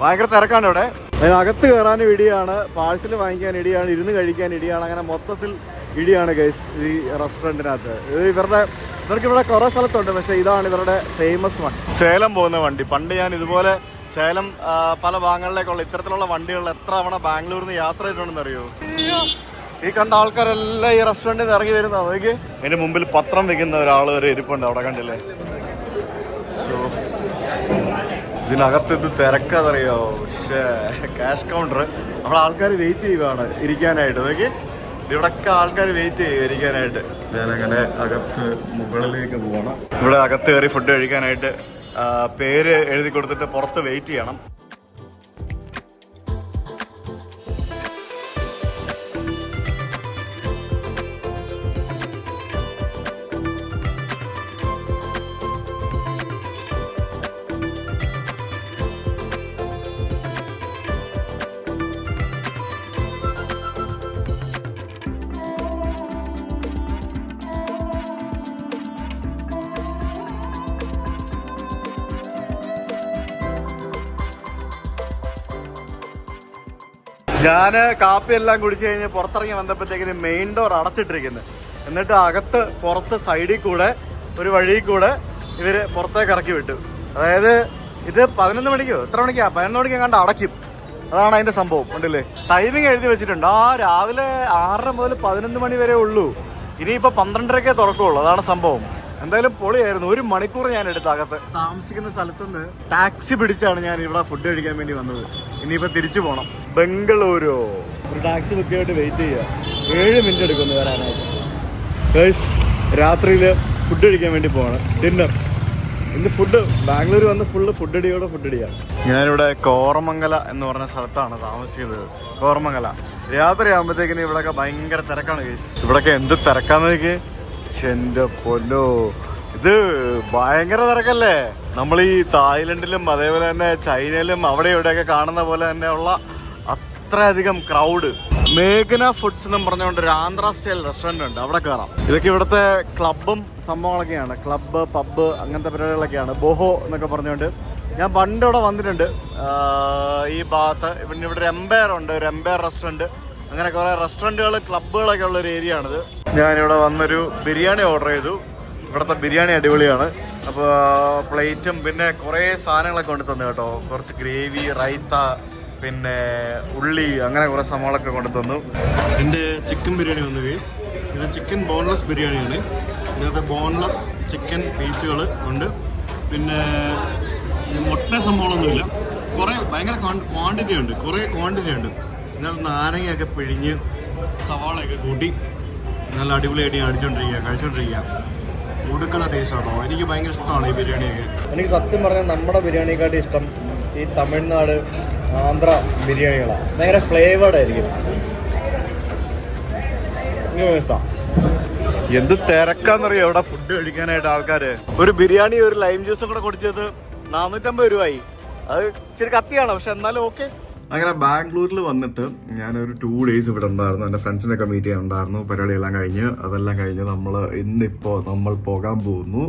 ഭയങ്കര തിരക്കാണ് ഇവിടെ. അതിനകത്ത് കയറാനും ഇടിയാണ്, പാഴ്സൽ വാങ്ങിക്കാൻ ഇടിയാണ്, ഇരുന്ന് കഴിക്കാൻ ഇടിയാണ്. അങ്ങനെ മൊത്തത്തിൽ ഇടിയാണ് ഗൈസ് ഈ റെസ്റ്റോറൻറ്റിനകത്ത്. ഇവർക്ക് ഇവിടെ കുറേ സ്ഥലത്തുണ്ട്, പക്ഷേ ഇതാണ് ഇവരുടെ ഫേമസ് വണ്ടി. സേലം പോകുന്ന വണ്ടി. പണ്ട് ഞാൻ ഇതുപോലെ സേലം പല ഭാഗങ്ങളിലേക്കുള്ള ഇത്തരത്തിലുള്ള വണ്ടികളിൽ എത്ര തവണ ബാംഗ്ലൂരിൽ നിന്ന് യാത്ര ചെയ്തിട്ടുണ്ടെന്ന് അറിയോ? ഈ കണ്ട ആൾക്കാരെല്ലാം ഈ റെസ്റ്റോറൻറ്റിൽ നിന്ന് ഇറങ്ങി വരുന്ന നോക്കി. അതിൻ്റെ മുമ്പിൽ പത്രം വെക്കുന്ന ഒരാൾ വരെ ഇരിപ്പുണ്ട് അവിടെ, കണ്ടില്ലേ? സോ ഇതിനകത്ത് ഇത് തിരക്കതറിയോ, പക്ഷേ ക്യാഷ് കൗണ്ടർ. അവിടെ ആൾക്കാർ വെയിറ്റ് ചെയ്യുകയാണ് ഇരിക്കാനായിട്ട്. നോക്കി ഇവിടൊക്കെ ആൾക്കാർ വെയിറ്റ് ചെയ്യുക ഇരിക്കാനായിട്ട്. ഞാനങ്ങനെ അകത്ത് മുകളിലേക്ക് പോകണം. ഇവിടെ അകത്ത് കയറി ഫുഡ് കഴിക്കാനായിട്ട് പേര് എഴുതി കൊടുത്തിട്ട് പുറത്ത് വെയിറ്റ് ചെയ്യണം. ഞാൻ കാപ്പിയെല്ലാം കുടിച്ച് കഴിഞ്ഞ് പുറത്തിറങ്ങി വന്നപ്പോഴത്തേക്കിന് മെയിൻ ഡോർ അടച്ചിട്ടിരിക്കുന്നത്. എന്നിട്ട് അകത്ത് പുറത്ത് സൈഡിൽ കൂടെ ഒരു വഴിയിൽ കൂടെ ഇവർ പുറത്തേക്ക് ഇറക്കി വിട്ടു. അതായത് ഇത് 11 മണിക്കോ എത്ര മണിക്കാ 11 മണിക്ക് എങ്ങാണ്ട് അടയ്ക്കും. അതാണ് അതിൻ്റെ സംഭവം. ഉണ്ടല്ലേ, ടൈമിങ് എഴുതി വെച്ചിട്ടുണ്ട്. രാവിലെ 6 മുതൽ 11 മണി വരെ ഉള്ളൂ. ഇനിയിപ്പോൾ 12:30 തുറക്കുള്ളൂ. അതാണ് സംഭവം. എന്തായാലും പൊളിയായിരുന്നു. 1 മണിക്കൂർ ഞാൻ എടുത്ത് അകത്ത്. താമസിക്കുന്ന സ്ഥലത്തുനിന്ന് ടാക്സി പിടിച്ചാണ് ഞാൻ ഇവിടെ ഫുഡ് കഴിക്കാൻ വേണ്ടി വന്നത്. ഇനിയിപ്പോൾ തിരിച്ചു പോകണം ബംഗളൂരു. ഒരു ടാക്സി ബുക്ക് ചെയ്തിട്ട് വെയിറ്റ് ചെയ്യുക. 7 മിനിറ്റ് എടുക്കുന്നു വരാനായിട്ട്. രാത്രിയിൽ ഫുഡ് കഴിക്കാൻ വേണ്ടി പോവാണ്, ഡിന്നർ. ഇന്ന് ഫുഡ് ബാംഗ്ലൂർ വന്ന് ഫുഡ് അടിയാണ്. ഞാനിവിടെ കോറമംഗല എന്ന് പറഞ്ഞ സ്ഥലത്താണ് താമസിക്കുന്നത്. കോറമംഗല രാത്രി ആകുമ്പോഴത്തേക്കിന് ഇവിടെയൊക്കെ ഭയങ്കര തിരക്കാണ് കേസ്. ഇവിടെയൊക്കെ എന്ത് തിരക്കാന്ന് എന്റെ പൊന്നോ, ഇത് ഭയങ്കര തിരക്കല്ലേ. നമ്മൾ ഈ തായ്ലൻഡിലും അതേപോലെ തന്നെ ചൈനയിലും അവിടെ ഇവിടെയൊക്കെ കാണുന്ന പോലെ തന്നെ ഉള്ള അത്രയധികം ക്രൗഡ്. മേഘന ഫുഡ്സ് എന്നും പറഞ്ഞുകൊണ്ട് ഒരു ആന്ധ്ര സ്റ്റൈൽ റെസ്റ്റോറൻറ്റ് ഉണ്ട്, അവിടെ കയറാം. ഇതൊക്കെ ഇവിടുത്തെ ക്ലബും സംഭവങ്ങളൊക്കെയാണ്, ക്ലബ്ബ് പബ്ബ് അങ്ങനത്തെ പരിപാടികളൊക്കെയാണ്. ബോഹോ എന്നൊക്കെ പറഞ്ഞുകൊണ്ട് ഞാൻ പണ്ട് ഇവിടെ വന്നിട്ടുണ്ട് ഈ ഭാഗത്ത്. പിന്നെ ഇവിടെ ഒരു എംപയർ ഉണ്ട്, ഒരു എംപയർ റെസ്റ്റോറൻറ്റ്, അങ്ങനെ കുറേ റെസ്റ്റോറൻറ്റുകൾ ക്ലബ്ബുകളൊക്കെ ഉള്ള ഒരു ഏരിയ ആണിത്. ഞാനിവിടെ വന്നൊരു ബിരിയാണി ഓർഡർ ചെയ്തു. ഇവിടുത്തെ ബിരിയാണി അടിപൊളിയാണ്. അപ്പോൾ പ്ലേറ്റും പിന്നെ കുറേ സാധനങ്ങളൊക്കെ കൊണ്ട് തന്നു കേട്ടോ. കുറച്ച് ഗ്രേവി, റൈത്ത, പിന്നെ ഉള്ളി, അങ്ങനെ കുറേ സംഭവങ്ങളൊക്കെ കൊണ്ട് തന്നു. എൻ്റെ ചിക്കൻ ബിരിയാണി വന്നു ഗൈസ്. ഇത് ചിക്കൻ ബോൺലെസ് ബിരിയാണിയാണ്. ഇതിനകത്ത് ബോൺലെസ് ചിക്കൻ പീസുകൾ ഉണ്ട്. പിന്നെ മുട്ട സംഭവങ്ങളൊന്നുമില്ല. കുറേ ഭയങ്കര ക്വാണ്ടിറ്റി ഉണ്ട്, കുറേ ക്വാണ്ടിറ്റി ഉണ്ട്. ഇതിനകത്ത് നാരങ്ങയൊക്കെ പിഴിഞ്ഞ് സവാളയൊക്കെ കൂട്ടി നല്ല അടിപൊളിയായിട്ട് കഴിച്ചോണ്ടിരിക്കുക. ഒടുക്കുന്ന ടേസ്റ്റ് ആട്ടോ. എനിക്ക് ഭയങ്കര ഇഷ്ടമാണ് ഈ ബിരിയാണിയൊക്കെ. എനിക്ക് സത്യം പറഞ്ഞാൽ നമ്മുടെ ബിരിയാണിയെക്കാട്ടി ഇഷ്ടം ഈ തമിഴ്നാട്, ആന്ധ്ര ബിരിയാണികളാണ്. ഭയങ്കര ഫ്ലേവേർഡ് ആയിരിക്കും. ഇഷ്ടം. എന്ത് തിരക്കാന്നറിയോ ഇവിടെ ഫുഡ് കഴിക്കാനായിട്ട് ആൾക്കാര്. ഒരു ബിരിയാണി ഒരു ലൈം ജ്യൂസും കൂടെ കുടിച്ചത് 450 രൂപയായി. അത് ഇച്ചിരി കത്തിയാണ്, പക്ഷെ എന്നാലും ഓക്കെ. അങ്ങനെ ബാംഗ്ലൂരിൽ വന്നിട്ട് ഞാനൊരു 2 days ഇവിടെ ഉണ്ടായിരുന്നു. എൻ്റെ ഫ്രണ്ട്സിനൊക്കെ മീറ്റ് ചെയ്യാനുണ്ടായിരുന്നു. പരിപാടിയെല്ലാം കഴിഞ്ഞ് അതെല്ലാം കഴിഞ്ഞ് നമ്മൾ പോകാൻ പോകുന്നു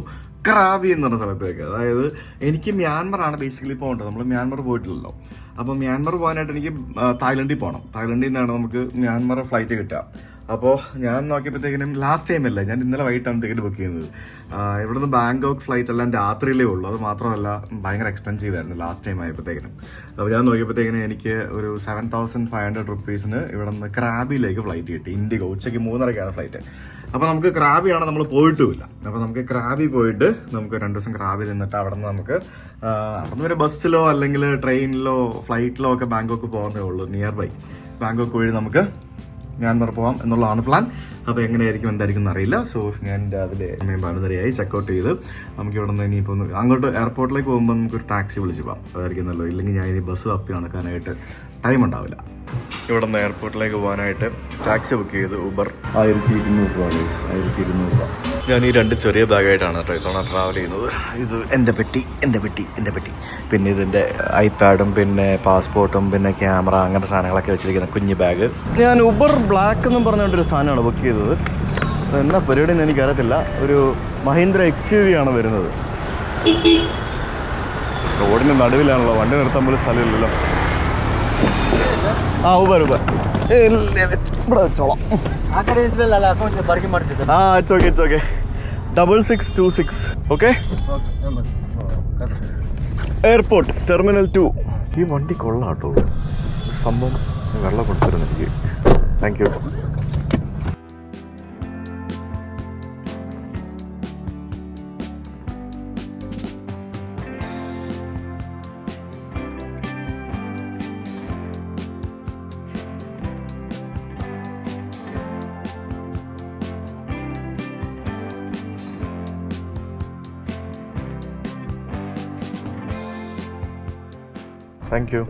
ക്രാബി എന്ന് പറഞ്ഞ സ്ഥലത്തേക്ക്. അതായത് എനിക്ക് മ്യാൻമറാണ് ബേസിക്കലി പോകേണ്ടത്. നമ്മൾ മ്യാൻമർ പോയിട്ടില്ലല്ലോ. അപ്പോൾ മ്യാൻമർ പോകാനായിട്ട് എനിക്ക് തായ്ലൻഡിൽ പോകണം. തായ്ലൻഡിൽ നിന്നാണ് നമുക്ക് മ്യാൻമർ ഫ്ലൈറ്റ് കിട്ടുക. അപ്പോൾ ഞാൻ നോക്കിയപ്പോഴത്തേക്കിനും ലാസ്റ്റ് ടൈം അല്ല, ഞാൻ ഇന്നലെ വൈകിട്ടാണ് ടിക്കറ്റ് ബുക്ക് ചെയ്യുന്നത്. ഇവിടുന്ന് ബാങ്കോക്ക് ഫ്ലൈറ്റ് എല്ലാം രാത്രിയിലേ ഉള്ളൂ. അത് മാത്രമല്ല ഭയങ്കര എക്സ്പെൻസീവ് ആയിരുന്നു ലാസ്റ്റ് ടൈം ആയപ്പോഴത്തേക്കിനും. അപ്പോൾ ഞാൻ നോക്കിയപ്പോഴത്തേക്കിനും എനിക്ക് ഒരു 7,500 rupeesന് ഇവിടെ നിന്ന് ക്രാബിയിലേക്ക് ഫ്ലൈറ്റ് കിട്ടി. ഇൻഡിഗോ. ഉച്ചയ്ക്ക് 3:30 ഫ്ലൈറ്റ്. അപ്പോൾ നമുക്ക് ക്രാബിയാണ് നമ്മൾ പോയിട്ടുമില്ല. അപ്പോൾ നമുക്ക് ക്രാബി പോയിട്ട് നമുക്ക് 2 ദിവസം ക്രാബി നിന്നിട്ട് അവിടെ നിന്ന് നമുക്ക് അവിടെ ഒരു ബസ്സിലോ അല്ലെങ്കിൽ ട്രെയിനിലോ ഫ്ലൈറ്റിലോ ഒക്കെ ബാങ്കോക്ക് പോകുന്നേ ഉള്ളൂ. നിയർ ബൈ ബാങ്കോക്ക് വഴി നമുക്ക് മ്യാൻമർ പോകാം എന്നുള്ളതാണ് പ്ലാൻ. അപ്പോൾ എങ്ങനെയായിരിക്കും എന്തായിരിക്കും എന്നറിയില്ല. സോ ഞാൻ രാവിലെ 12:30 ചെക്കൗട്ട് ചെയ്ത് നമുക്ക് ഇവിടെ നിന്ന് ഇനിയിപ്പോൾ അങ്ങോട്ട് എയർപോർട്ടിലേക്ക് പോകുമ്പോൾ നമുക്കൊരു ടാക്സി വിളിച്ച് പോകാം. അതായിരിക്കുന്നല്ലോ. ഇല്ലെങ്കിൽ ഞാൻ ഇനി ബസ് തപ്പി നടക്കാനായിട്ട് ടൈം ഉണ്ടാവില്ല. ഇവിടെ നിന്ന് എയർപോർട്ടിലേക്ക് പോകാനായിട്ട് ടാക്സി ബുക്ക് ചെയ്ത് ഊബർ 1,200 രൂപ. ഞാൻ ഈ 2 ചെറിയ ബാഗായിട്ടാണ് കേട്ടോ ഇത്തവണ ട്രാവൽ ചെയ്യുന്നത്. ഇത് എൻ്റെ പെട്ടി, പിന്നെ ഇതിൻ്റെ ഐപാഡും പിന്നെ പാസ്പോർട്ടും പിന്നെ ക്യാമറ അങ്ങനത്തെ സാധനങ്ങളൊക്കെ വെച്ചിരിക്കുന്ന കുഞ്ഞ് ബാഗ്. ഞാൻ ഊബർ ബ്ലാക്ക് എന്നും പറഞ്ഞുകൊണ്ടൊരു സാധനമാണ് ബുക്ക് ചെയ്തത്. എന്നാ പരിപാടിയെന്ന് എനിക്കറിയത്തില്ല. ഒരു മഹീന്ദ്ര XUV ആണ് വരുന്നത്. റോഡിൻ്റെ നടുവിലാണല്ലോ, വണ്ടി നിർത്താൻ പോലും സ്ഥലമില്ലല്ലോ. ഊബർ ഇവിടെ വെച്ചോളാം. It's okay 6626. Okay. Airport terminal 2. ഈ വണ്ടി കൊള്ളാട്ടോ സംഭവം. വെള്ളം കൊടുത്തിരുന്നു എനിക്ക്. Thank you. Thank you.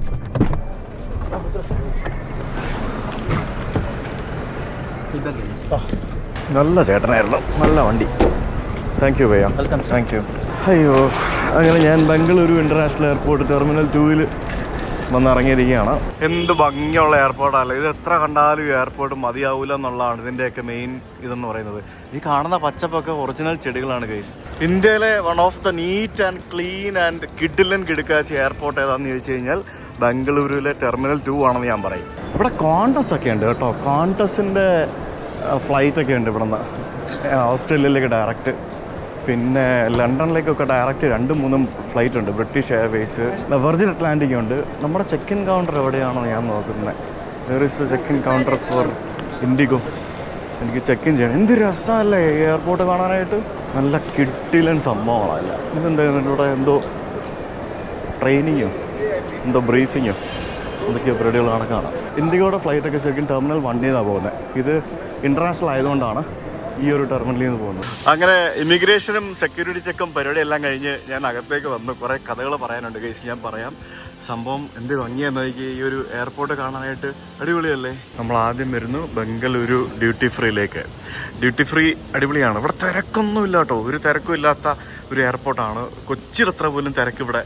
നല്ല ചേട്ടനായിരുന്നു, നല്ല വണ്ടി. താങ്ക് യു ഭയ്യ. Thank you. അയ്യോ, അങ്ങനെ ഞാൻ ബംഗളൂരു ഇൻ്റർനാഷണൽ എയർപോർട്ട് ടെർമിനൽ 2 വന്നിറങ്ങിയിരിക്കുകയാണ്. എന്ത് ഭംഗിയുള്ള എയർപോർട്ടല്ലേ ഇത്. എത്ര കണ്ടാലും എയർപോർട്ട് മതിയാവില്ല എന്നുള്ളതാണ് ഇതിൻ്റെയൊക്കെ മെയിൻ ഇതെന്ന് പറയുന്നത്. ഈ കാണുന്ന പച്ചപ്പൊക്കെ ഒറിജിനൽ ചെടികളാണ് ഗൈസ്. ഇന്ത്യയിലെ one of the neat and clean and കിഡിലൻ കിടുക്കാച്ചി എയർപോർട്ട് ഏതാണെന്ന് ചോദിച്ചു കഴിഞ്ഞാൽ ബംഗളൂരുവിലെ ടെർമിനൽ 2 ആണെന്ന് ഞാൻ പറയും. ഇവിടെ കോണ്ടസ് ഒക്കെ ഉണ്ട് കേട്ടോ. കോണ്ടസിൻ്റെ ഫ്ലൈറ്റൊക്കെ ഉണ്ട് ഇവിടെ നിന്ന് ഓസ്ട്രേലിയയിലേക്ക് ഡയറക്റ്റ്. പിന്നെ ലണ്ടനിലേക്കൊക്കെ ഡയറക്റ്റ് 2-3 ഫ്ലൈറ്റ് ഉണ്ട്. ബ്രിട്ടീഷ് എയർവേസ്, വെർജിൻ അറ്റ്ലാന്റിക് ഉണ്ട്. നമ്മുടെ ചെക്ക് ഇൻ കൗണ്ടർ എവിടെയാണോ ഞാൻ നോക്കുന്നത്. There is check in counter for IndiGo. എനിക്ക് ചെക്ക് ഇൻ ചെയ്യണം. എന്ത് രസമല്ലേ എയർപോർട്ട് കാണാനായിട്ട്. നല്ല കിട്ടിലൻ സംഭവങ്ങളല്ല. ഇതെന്തായിരുന്നു ഇവിടെ എന്തോ ട്രെയിനിങ്ങോ എന്തോ ബ്രീഫിങ്ങോ എന്തൊക്കെയോ പരിപാടികൾ കാണാം. ഇൻഡിഗോയുടെ ഫ്ലൈറ്റൊക്കെ ശരിക്കും ടെർമിനൽ 1 നിന്നാണ് പോകുന്നത്. ഇത് ഇൻ്റർനാഷണൽ ആയതുകൊണ്ടാണ് ഈ ഒരു ടെർമിനലിൽ നിന്ന് പോകുന്നത്. അങ്ങനെ ഇമിഗ്രേഷനും സെക്യൂരിറ്റി ചെക്കും പരിപാടി എല്ലാം കഴിഞ്ഞ് ഞാൻ അകത്തേക്ക് വന്നു. കുറേ കഥകൾ പറയാനുണ്ട് ഗൈസ്, ഞാൻ പറയാം. സംഭവം എന്ത് ഭംഗിയാന്ന് നോക്കി ഈ ഒരു എയർപോർട്ട് കാണാനായിട്ട്. അടിപൊളിയല്ലേ? നമ്മൾ ആദ്യം വരുന്നു ബംഗളൂരു ഡ്യൂട്ടി ഫ്രീയിലേക്ക്. ഡ്യൂട്ടി ഫ്രീ അടിപൊളിയാണ്. ഇവിടെ തിരക്കൊന്നുമില്ല കേട്ടോ, ഒരു തിരക്കും ഇല്ലാത്ത ഒരു എയർപോർട്ടാണ്. കൊച്ചിയിലത്ര പോലും തിരക്ക് ഇവിടെ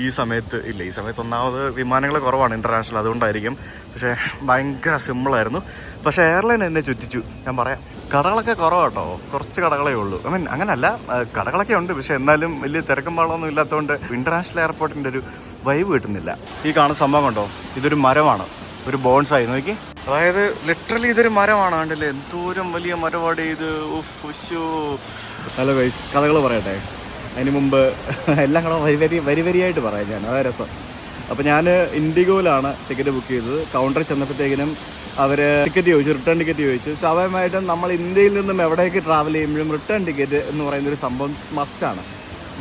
ഈ സമയത്ത് ഇല്ല. ഈ സമയത്ത് ഒന്നാമത് വിമാനങ്ങൾ കുറവാണ് ഇൻ്റർനാഷണൽ, അതുകൊണ്ടായിരിക്കും. പക്ഷേ ഭയങ്കര സിമ്പിളായിരുന്നു. പക്ഷേ എയർലൈൻ എന്നെ ചുറ്റിച്ചു. ഞാൻ പറയാം, കടകളൊക്കെ കുറവാട്ടോ, കുറച്ച് കടകളേ ഉള്ളൂ. ഐ മീൻ അങ്ങനല്ല, കടകളൊക്കെ ഉണ്ട്, പക്ഷേ എന്നാലും വലിയ തിരക്കും പാളമൊന്നും ഇല്ലാത്തതുകൊണ്ട് ഇൻ്റർനാഷണൽ എയർപോർട്ടിൻ്റെ ഒരു വൈബ് കിട്ടുന്നില്ല. ഈ കാണുന്ന സംഭവം കണ്ടോ, ഇതൊരു മരമാണ്, ഒരു ബോൺസായി നോക്കി. അതായത് ലിറ്ററലി ഇതൊരു മരമാണ്, കണ്ടില്ലേ എന്തോരം വലിയ മരമാണ് ഇത്. ഹലോ ഗൈസ്, കഥകൾ പറയട്ടെ. അതിന് മുമ്പ് എല്ലാം കൂടെ വരിയായിട്ട് പറയാം ഞാൻ, അതാ രസം. അപ്പോൾ ഞാൻ ഇൻഡിഗോയിലാണ് ടിക്കറ്റ് ബുക്ക് ചെയ്തത്. കൗണ്ടറിൽ ചെന്നപ്പോഴത്തേക്കിനും അവർ ടിക്കറ്റ് ചോദിച്ചു, റിട്ടേൺ ടിക്കറ്റ് ചോദിച്ചു. സ്വാഭാവികമായിട്ടും നമ്മൾ ഇന്ത്യയിൽ നിന്നും എവിടേക്ക് ട്രാവൽ ചെയ്യുമ്പോഴും റിട്ടേൺ ടിക്കറ്റ് എന്ന് പറയുന്നൊരു സംഭവം മസ്റ്റാണ്.